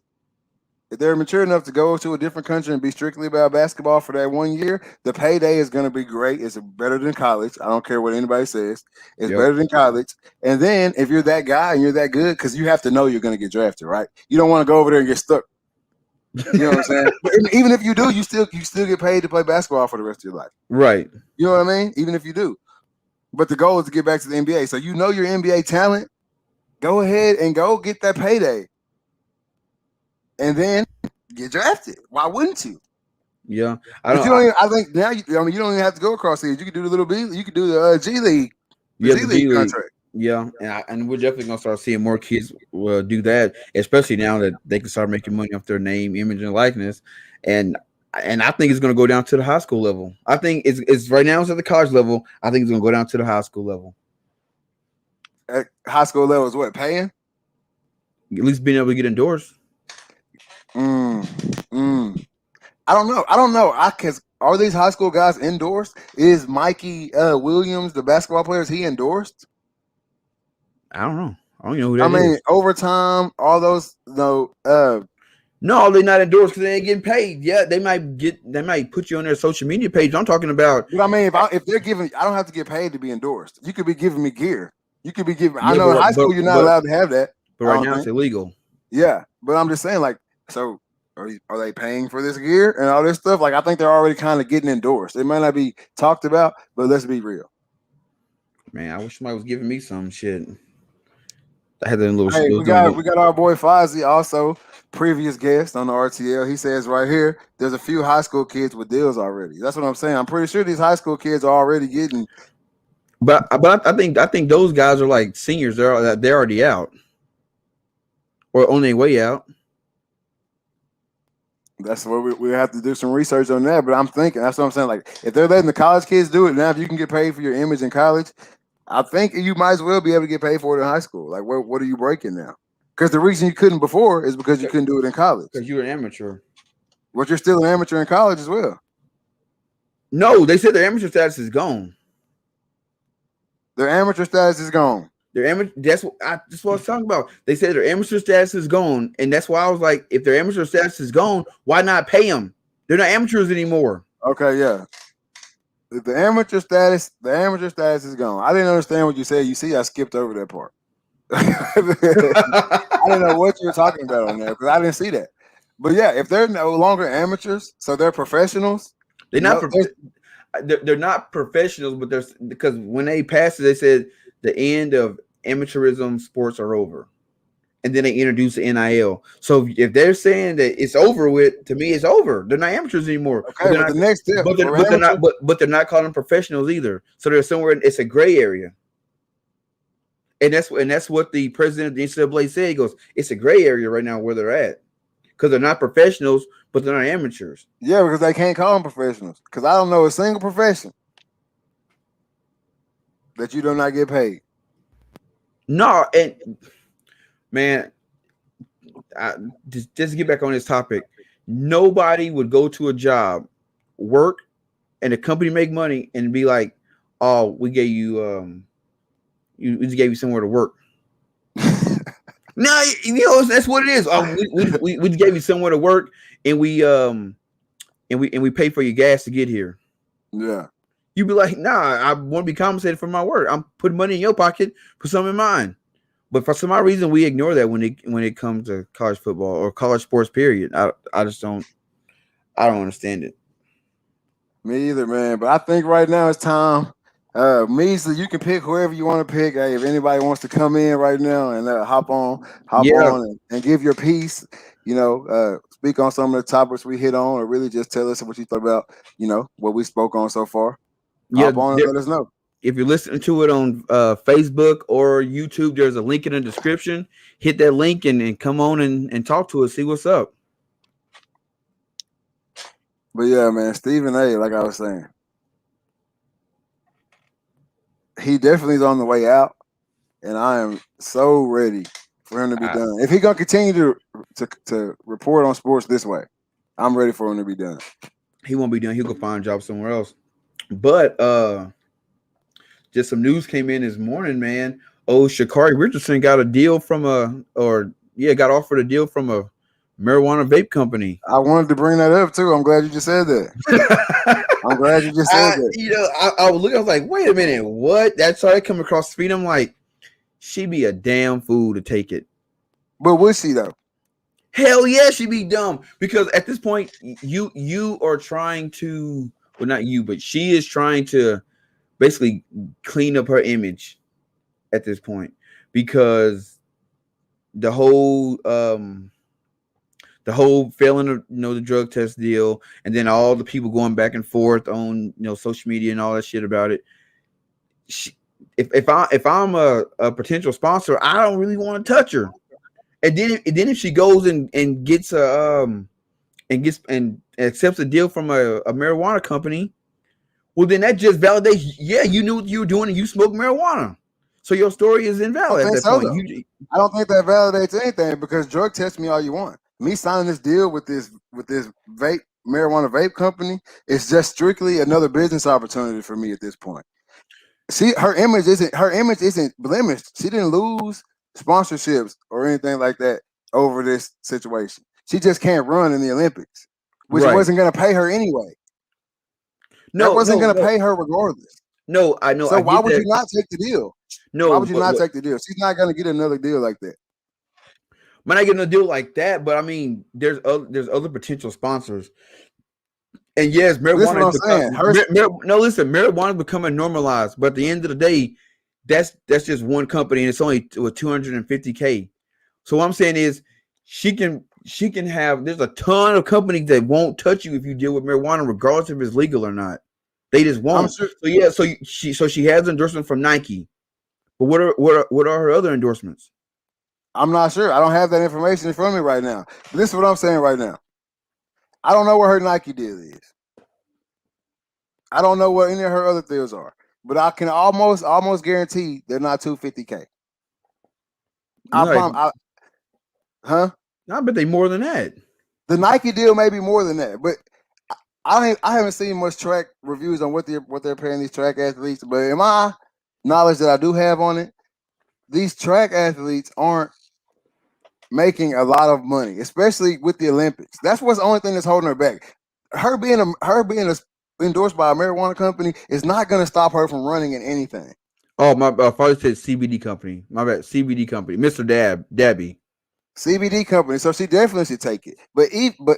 if they're mature enough to go to a different country and be strictly about basketball for that 1 year, the payday is going to be great. It's better than college. I don't care what anybody says. It's better than college. And then if you're that guy and you're that good, because you have to know you're going to get drafted, right? You don't want to go over there and get stuck. You know what I'm saying? But even if you do, you still get paid to play basketball for the rest of your life.
Right.
You know what I mean? Even if you do. But the goal is to get back to the NBA. So you know your NBA talent, go ahead and go get that payday. And then get drafted. Why wouldn't you?
Yeah.
I think now you don't even have to go across the. You could do the little B. You could do the G League. The G League contract.
Yeah, and we're definitely gonna start seeing more kids do that, especially now that they can start making money off their name, image, and likeness. And I think it's gonna go down to the high school level. I think it's right now it's at the college level. I think it's gonna go down to the high school level.
At high school level is what, paying?
At least being able to get endorsed.
I don't know. Because are these high school guys endorsed? Is Mikey Williams, the basketball player, is he endorsed?
I don't know. I don't even know who that is.
I mean, overtime, all those
no, they're not endorsed because they ain't getting paid. Yeah, they might put you on their social media page. I'm talking about.
But I mean, if they're giving, I don't have to get paid to be endorsed. You could be giving me gear. You could be giving. I know in high school you're not allowed to have that.
But right now it's illegal.
Yeah, but I'm just saying, like, so are they paying for this gear and all this stuff? Like, I think they're already kind of getting endorsed. It might not be talked about, but let's be real.
Man, I wish somebody was giving me some shit. I had that in little.
Hey, we got our boy Fozzie, also previous guest on the RTL. He says right here, there's a few high school kids with deals already. That's what I'm saying. I'm pretty sure these high school kids are already getting.
But I think those guys are like seniors. They're already out or on their way out.
That's where we have to do some research on that. But I'm thinking, that's what I'm saying. Like, if they're letting the college kids do it now, if you can get paid for your image in college, I think you might as well be able to get paid for it in high school. Like, what are you breaking now? Because the reason you couldn't before is because you couldn't do it in college.
Because you're an amateur.
But you're still an amateur in college as well.
No, they said their amateur status is gone.
Their amateur status is gone.
That's what I was talking about. They said their amateur status is gone, and that's why I was like, if their amateur status is gone, why not pay them? They're not amateurs anymore.
Okay, yeah. The amateur status is gone. I didn't understand what you said. You see, I skipped over that part. I didn't know what you were talking about on there because I didn't see that. But yeah, if they're no longer amateurs, so they're professionals.
They're not. They're not professionals, but there's because when they passed it, they said the end of amateurism sports are over, and then they introduced the NIL. So if they're saying that it's over with, to me, it's over. They're not amateurs anymore.
Okay, but the next step,
but they're not calling them professionals either. So they're somewhere. It's a gray area, and that's what the president of the NCAA said. He goes, it's a gray area right now where they're at, because they're not professionals, but they're not amateurs.
Yeah, because they can't call them professionals. Because I don't know a single profession that you do not get paid.
No, and man, just to get back on this topic, nobody would go to a job, work, and the company make money and be like, "Oh, we gave you, we just gave you somewhere to work." No, you know that's what it is. We just gave you somewhere to work, and we pay for your gas to get here.
Yeah.
You'd be like, "Nah, I want to be compensated for my work. I'm putting money in your pocket, put some in mine." But for some odd reason, we ignore that when it comes to college football or college sports. Period. I just don't. I don't understand it.
Me either, man. But I think right now it's time. Measley, you can pick whoever you want to pick. Hey, if anybody wants to come in right now and hop on and give your piece, speak on some of the topics we hit on, or really just tell us what you thought about, what we spoke on so far. Hop on and let us know.
If you're listening to it on Facebook or YouTube, there's a link in the description. Hit that link and come on and talk to us. See what's up.
But yeah, man, Stephen A., like I was saying, he definitely is on the way out, and I am so ready for him to be done. If he's gonna continue to report on sports this way, I'm ready for him to be done.
He won't be done. He'll go find a job somewhere else. But just some news came in this morning, man. Oh, Sha'Carri Richardson got a deal got offered a deal from a marijuana vape company.
I wanted to bring that up too. I'm glad you just said that. I'm glad you just said that.
I was looking, I was like, wait a minute, what? That's how I come across the feed. I'm like, she'd be a damn fool to take it.
But would she though?
Hell yeah, she'd be dumb. Because at this point, you are trying to, well, not you, but she is trying to basically clean up her image at this point, because the whole failing the drug test deal, and then all the people going back and forth on social media and all that shit about it. If I'm a potential sponsor, I don't really want to touch her. And then if she goes and gets and accepts a deal from a marijuana company, well, then that just validates, yeah, you knew what you were doing and you smoked marijuana. So your story is invalid at that point.
I don't think that validates anything, because drug test me all you want. Me signing this deal with this marijuana vape company is just strictly another business opportunity for me at this point. Her image isn't blemished. She didn't lose sponsorships or anything like that over this situation. She just can't run in the Olympics, which wasn't going to pay her anyway. That wasn't going to pay her regardless.
No, I know.
So why would you not take the deal?
No,
why would you not take the deal? She's not going to get another deal like that.
Might not get a deal like that, but I mean, there's other potential sponsors. And yes, marijuana is becoming normalized. But at the end of the day, that's just one company, and it's only with 250K. So what I'm saying is, she can have. There's a ton of companies that won't touch you if you deal with marijuana, regardless if it's legal or not. They just won't. Sure. So yeah, so she has endorsement from Nike, but what are her other endorsements?
I'm not sure. I don't have that information in front of me right now. But this is what I'm saying right now. I don't know what her Nike deal is. I don't know what any of her other deals are. But I can almost guarantee they're not 250K.
I bet they more than that.
The Nike deal may be more than that, but I haven't seen much track reviews on what they're paying these track athletes. But in my knowledge that I do have on it, these track athletes aren't making a lot of money, especially with the Olympics. That's what's the only thing that's holding her back. Her being endorsed by a marijuana company is not going to stop her from running in anything.
Oh, my father said CBD company. My bad, CBD company, Mr. Dabby.
CBD company. So she definitely should take it. But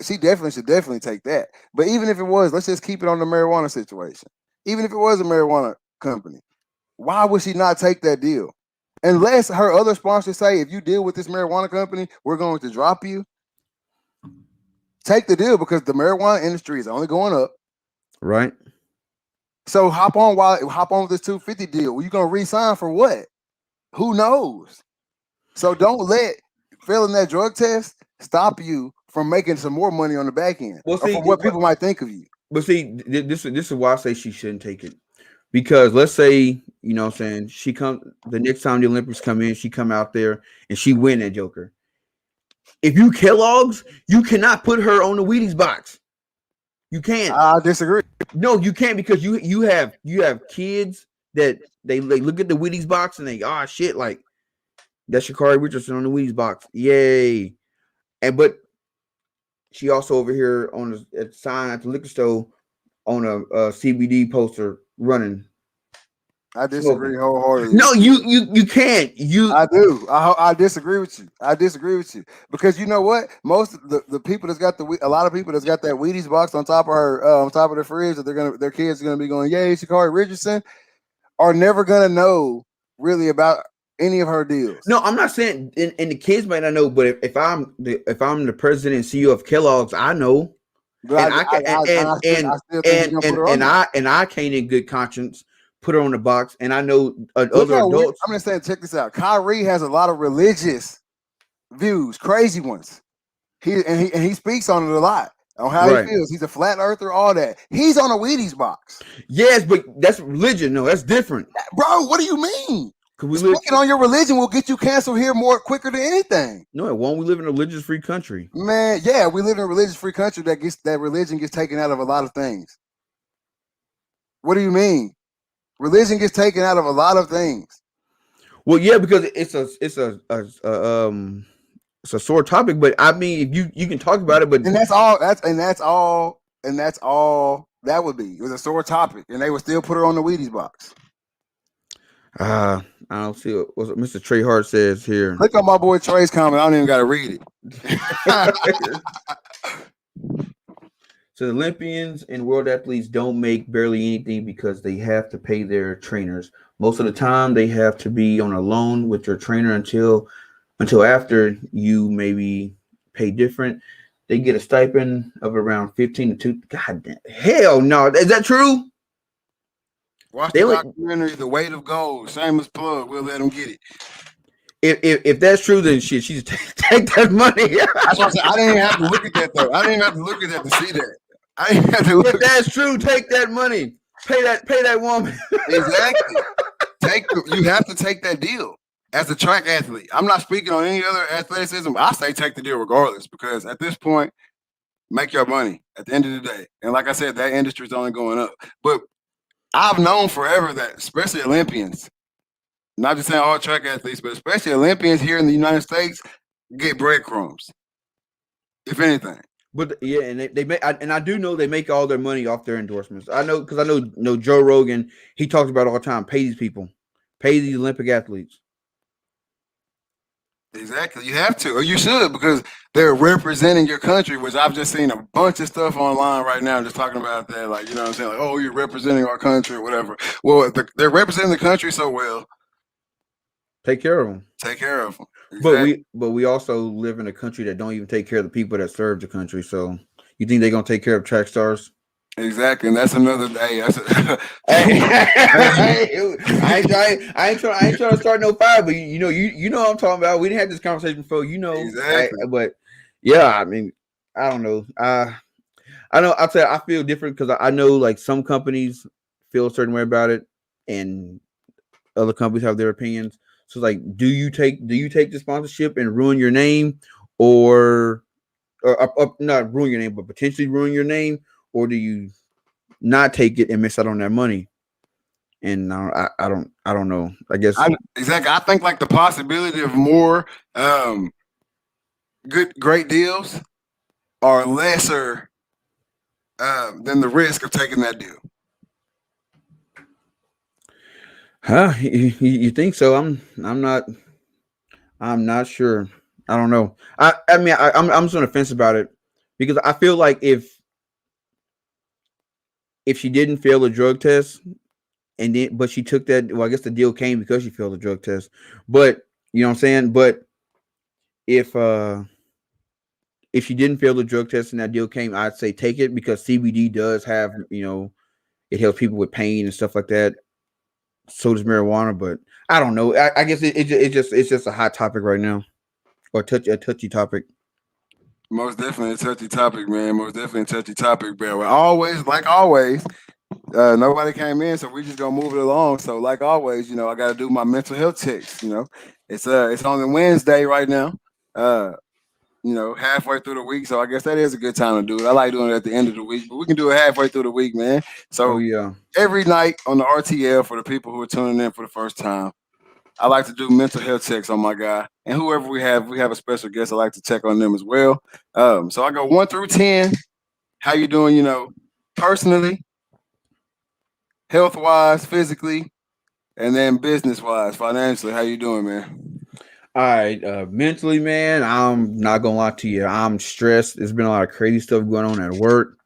she definitely should take that. But even if it was, let's just keep it on the marijuana situation. Even if it was a marijuana company, why would she not take that deal? Unless her other sponsors say, if you deal with this marijuana company, we're going to drop you. Take the deal, because the marijuana industry is only going up.
Right.
So hop on with this 250 deal. You're going to re-sign for what? Who knows? So don't let failing that drug test stop you from making some more money on the back end.
Well,
Or
see,
from what people might think of you.
But see, this is why I say she shouldn't take it. Because let's say, you know what I'm saying, she come the next time the Olympics come in, she come out there and she win that Joker. If you Kellogg's, you cannot put her on the Wheaties box. You can't.
I disagree.
No, you can't, because you have kids that they look at the Wheaties box and they shit, like that's Sha'Carri Richardson on the Wheaties box. Yay. But she also over here on a sign at the liquor store on a CBD poster running.
I disagree wholeheartedly.
No, you can't.
I do. I disagree with you. I disagree with you because you know what? Most of the people that's got a lot of people that's got that Wheaties box on top of her on top of their fridge that their kids are gonna be going, yay, Sha'Carri Richardson, are never gonna know really about any of her deals.
No, I'm not saying, and the kids might not know, but if I'm the president and CEO of Kellogg's, I know. And I can't in good conscience put her on the box, and I know other adults.
I'm just saying, check this out. Kyrie has a lot of religious views, crazy ones. He speaks on it a lot on how he feels. He's a flat earther, all that. He's on a Wheaties box.
Yes, but that's religion. No, that's different,
bro. What do you mean?
Speaking
on your religion will get you canceled here quicker than anything.
No, it won't. We live in a religious-free country,
man. Yeah, we live in a religious-free country that religion gets taken out of a lot of things. What do you mean? Religion gets taken out of a lot of things.
Well, yeah, because it's a sore topic. But I mean, if you can talk about it, but
that's all that would be. It was a sore topic, and they would still put her on the Wheaties box.
I don't see what Mr. Trey Hart says here.
Click on my boy Trey's comment. I don't even got to read
it. So the Olympians and world athletes don't make barely anything because they have to pay their trainers. Most of the time, they have to be on a loan with their trainer until after you maybe pay different. They get a stipend of around 15 to 2. God damn, hell no! Is that true?
Watch the documentary, The Weight of Gold. Shameless plug. We'll let them get it.
If that's true, then shit, she just take that money.
That's what I'm saying. I didn't even have to look at that though. I didn't even have to look at that to see that. I didn't have to look.
If that's true, take that money. Pay that woman.
Exactly. You have to take that deal as a track athlete. I'm not speaking on any other athleticism. I say take the deal regardless, because at this point, make your money at the end of the day. And like I said, that industry is only going up. But I've known forever that, especially Olympians, not just saying all track athletes, but especially Olympians here in the United States, get breadcrumbs, if anything.
But yeah, and they make, and I do know they make all their money off their endorsements. I know, because I know Joe Rogan, he talks about it all the time. Pay these people, pay these Olympic athletes.
Exactly, you have to, or you should, because they're representing your country. Which I've just seen a bunch of stuff online right now, just talking about that. Like, you know what I'm saying? Like, oh, you're representing our country or whatever. Well, they're representing the country so well.
Take care of them.
Take care of them. Exactly.
But we also live in a country that don't even take care of the people that serve the country. So you think they're gonna take care of track stars?
Exactly, and that's another day.
I ain't trying to start no fire, but you know what I'm talking about. We didn't have this conversation before, you know.
Exactly.
But yeah, I mean, I don't know. I know. I'll tell you, I feel different because I know like some companies feel a certain way about it, and other companies have their opinions. So like, do you take the sponsorship and ruin your name, or not ruin your name, but potentially ruin your name? Or do you not take it and miss out on that money? And I don't know. I guess
exactly. I think like the possibility of more great deals are lesser than the risk of taking that deal.
Huh? You think so? I'm not sure. I don't know. I'm just on the fence about it, because I feel like if she didn't fail a drug test, but she took that, well, I guess the deal came because she failed a drug test. But you know what I'm saying? But if she didn't fail the drug test and that deal came, I'd say take it, because CBD does have, you know, it helps people with pain and stuff like that. So does marijuana, but I don't know. I guess it's just a hot topic right now, or a touchy topic.
Most definitely a touchy topic, man. Most definitely a touchy topic, man. Well, always, like always, nobody came in, so we just gonna move it along. So, like always, I got to do my mental health checks. It's only Wednesday right now. Halfway through the week, so I guess that is a good time to do it. I like doing it at the end of the week, but we can do it halfway through the week, man. So, every night on the RTL for the people who are tuning in for the first time, I like to do mental health checks on my guy, and whoever we have a special guest. I like to check on them as well. So I go 1 through 10. How you doing? Personally, health wise, physically, and then business wise, financially. How you doing, man?
All right, mentally, man, I'm not gonna lie to you. I'm stressed. There's been a lot of crazy stuff going on at work.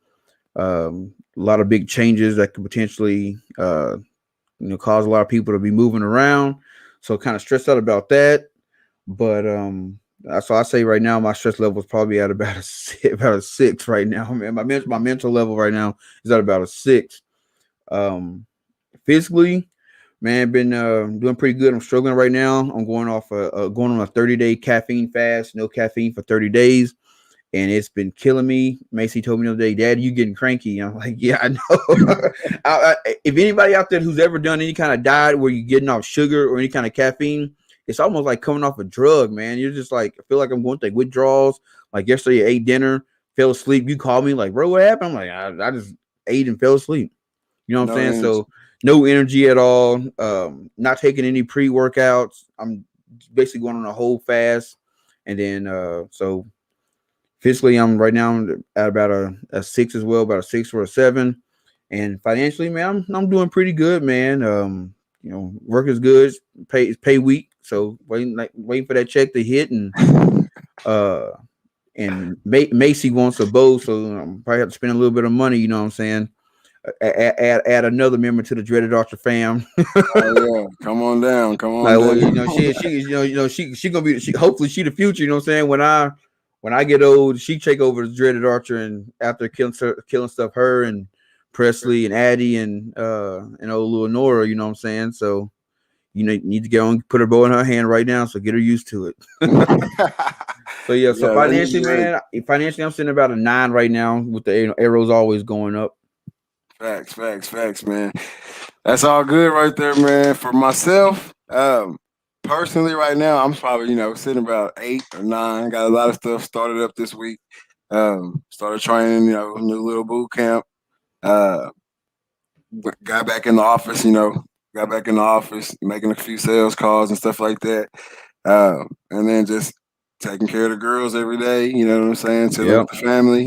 A lot of big changes that could potentially, cause a lot of people to be moving around. So kind of stressed out about that. But so I say right now my stress level is probably at about a 6 right now. Man, my mental level right now is at about a 6. Physically, man, been doing pretty good. I'm struggling right now. I'm going on a 30-day caffeine fast, no caffeine for 30 days. And it's been killing me. Macy told me the other day, Dad, you getting cranky. I'm like, yeah, I know. If anybody out there who's ever done any kind of diet where you're getting off sugar or any kind of caffeine, it's almost like coming off a drug, man. You're just like, I feel like I'm going through withdrawals. Like yesterday, I ate dinner, fell asleep. You called me like, bro, what happened? I'm like, I just ate and fell asleep. You know what I'm saying?
Energy.
So no energy at all. Not taking any pre-workouts. I'm basically going on a whole fast. And then, so physically, I'm right now at about a 6 as well, about a 6 or a 7. And financially, man, I'm doing pretty good, man. Work is good. Pay week. So waiting for that check to hit, and Macy wants a bow, so I'm probably have to spend a little bit of money. You know what I'm saying? Add another member to the Dreaded Archer fam.
Oh, yeah, come on down, come on.
Like,
down.
well, she gonna be. Hopefully, she the future. You know what I'm saying? When I get old, she take over the Dreaded Archer, and after killing stuff, her and Presley and Addie and old little Nora. You know what I'm saying? So. Need to go and put her bow in her hand right now, so get her used to it. So yeah, financially, man, I'm sitting about a 9 right now with the arrows always going up.
Facts, man. That's all good right there, man. For myself, personally, right now, I'm probably sitting about 8 or 9. Got a lot of stuff started up this week. Started training, new little boot camp. Got back in the office, making a few sales calls and stuff like that. And then just taking care of the girls every day, you know what I'm saying? Chilling with the family,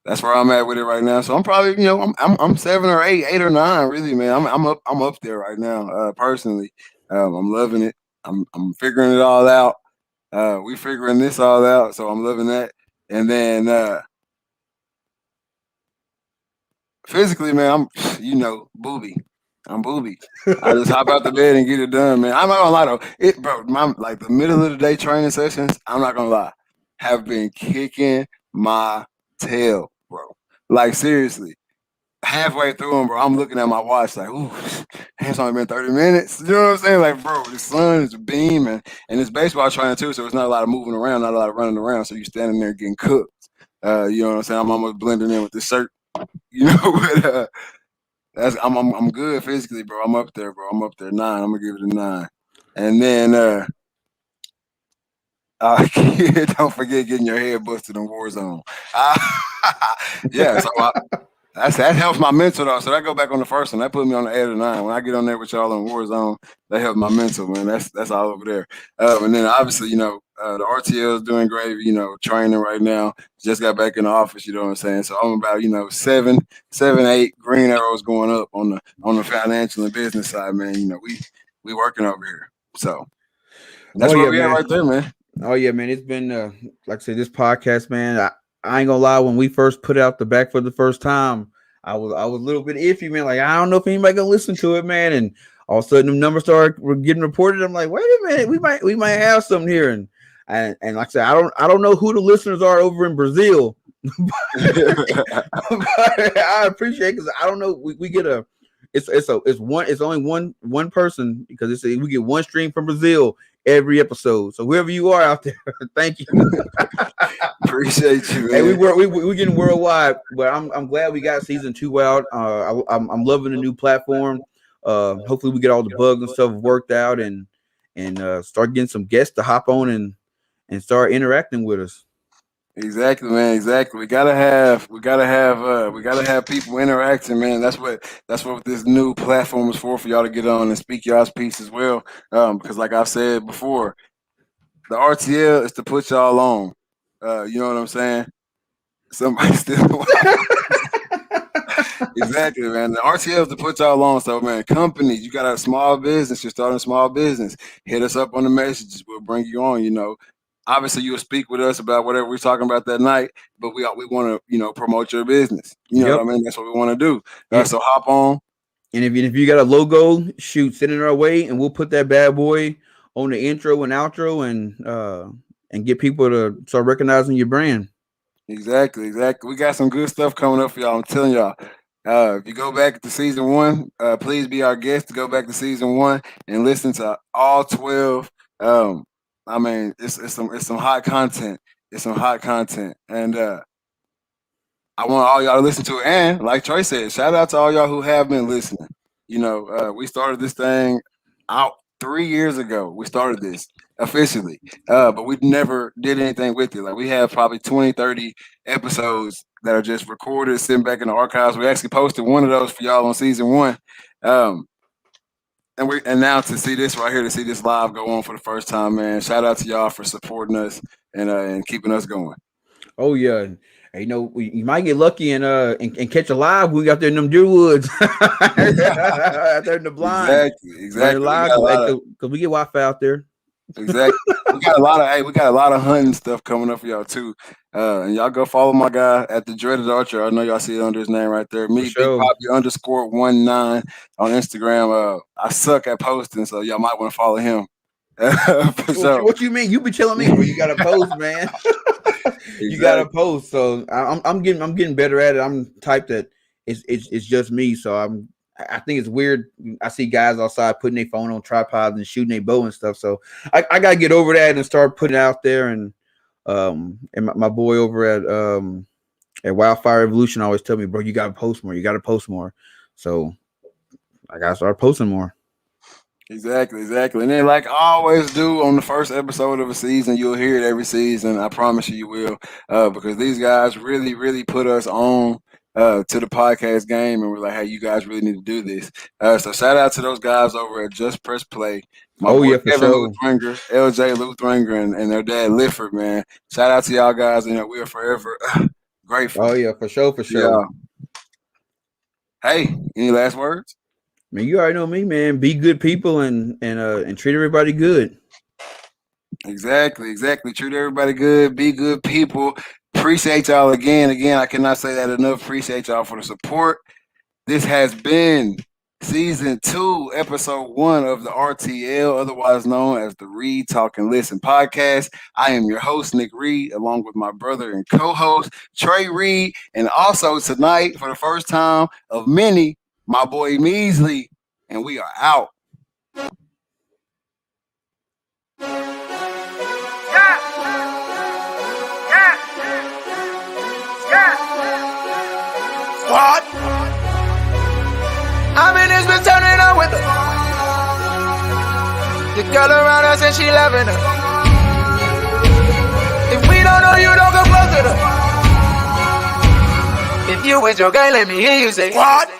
that's where I'm at with it right now. So I'm probably, I'm 7 or 8 or 9, really, man. I'm up there right now, personally. I'm loving it. I'm figuring it all out. We figuring this all out, so I'm loving that. And then physically, man, I'm booby. I'm booby. I just hop out the bed and get it done, man. I'm not gonna lie though. Like the middle of the day training sessions, I'm not gonna lie, have been kicking my tail, bro. Like seriously. Halfway through them, bro, I'm looking at my watch like, ooh, it's only been 30 minutes. You know what I'm saying? Like, bro, the sun is beaming. And it's baseball training too, so it's not a lot of moving around, not a lot of running around. So you're standing there getting cooked. You know what I'm saying? I'm almost blending in with the shirt. But I'm good physically, bro. I'm up there, bro. I'm up there 9. I'm gonna give it a 9. And then don't forget getting your head busted in Warzone. Yeah, so that helps my mental though. So that go back on the first one. That put me on the 8 or 9. When I get on there with y'all in Warzone, that helps my mental, man. That's all over there. And then obviously, the RTL is doing great, training right now. Just got back in the office, you know what I'm saying? So I'm about, 7, 8 green arrows going up on the financial and business side, man. We working over here. So that's where we at right there, man.
Oh yeah, man. It's been like I said, this podcast, man. I ain't gonna lie, when we first put out the back for the first time, I was a little bit iffy, man. Like, I don't know if anybody gonna listen to it, man. And all of a sudden the numbers were getting reported. I'm like, wait a minute, we might have something here. And like I said, I don't know who the listeners are over in Brazil. But I appreciate it because I don't know. We get it's only one person because we get one stream from Brazil every episode. So whoever you are out there, thank you.
Appreciate you, man.
Hey, we getting worldwide, but I'm glad we got season 2 out. I'm loving the new platform. Hopefully we get all the bugs and stuff worked out and start getting some guests to hop on and start interacting with us.
Exactly, man. Exactly. We gotta have people interacting, man. That's what this new platform is for y'all to get on and speak y'all's piece as well. Because like I've said before, the RTL is to put y'all on. You know what I'm saying? Somebody still exactly, man. The RTL is to put y'all on. So, man, companies, you got a small business, you're starting a small business. Hit us up on the messages. We'll bring you on, you know. Obviously, you'll speak with us about whatever we're talking about that night, but we want to, you know, promote your business. You know what I mean? That's what we want to do. So hop on.
And if you got a logo, send it our way, and we'll put that bad boy on the intro and outro, and get people to start recognizing your brand.
Exactly. We got some good stuff coming up for y'all. I'm telling y'all. If you go back to season 1, please be our guest to go back to season 1 and listen to all 12. I mean, it's some hot content. It's some hot content, and I want all y'all to listen to it. And like Trey said, shout out to all y'all who have been listening. You know, we started this thing out 3 years ago. We started this officially, but we never did anything with it. Like we have probably 20, 30 episodes that are just recorded, sitting back in the archives. We actually posted one of those for y'all on season 1. And now to see this right here, to see this live go on for the first time, man. Shout out to y'all for supporting us and keeping us going.
Oh yeah, hey, you know, you might get lucky and catch a live. We got there in them deer woods, out there in the blind.
Exactly.
Because we get Wi-Fi out there.
Exactly. we got a lot of hunting stuff coming up for y'all too. And y'all go follow my guy at the Dreaded Archer. I know y'all see it under his name right there. Me, Big Poppy _19 on Instagram. I suck at posting, so y'all might want to follow him. For sure.
What you mean? You be telling me, well, you got to post, man.
Exactly.
You got to post. So I'm getting better at it. I'm type that it's just me. So I think it's weird. I see guys outside putting their phone on tripods and shooting their bow and stuff. So I gotta get over that and start putting it out there. And my boy over at Wildfire Evolution always tell me, bro, you gotta post more. You gotta post more. So I gotta start posting more.
Exactly. And then, like I always do on the first episode of a season, you'll hear it every season. I promise you will, because these guys really, really put us on to the podcast game, and we're like, hey, you guys really need to do this. So shout out to those guys over at Just Press Play. My boy Kevin Luthringer, LJ Luthringer, and their dad Lifford, man. Shout out to y'all guys. You know, we are forever grateful.
Oh yeah, for sure.
Yeah. Hey, any last words?
Man, you already know me, man. Be good people and treat everybody good.
Exactly. Treat everybody good. Be good people. Appreciate y'all again. I cannot say that enough. Appreciate y'all for the support. This has been season 2, episode 1 of the RTL, otherwise known as the Read, Talk, and Listen podcast. I am your host, Nick Reed, along with my brother and co-host, Trey Reed. And also tonight, for the first time of many, my boy Measley. And we are out.
What? I mean, it's been turning up with her. The girl around us and she loving her. If we don't know you, don't come close to her. If you with your girl, let me hear you say, what?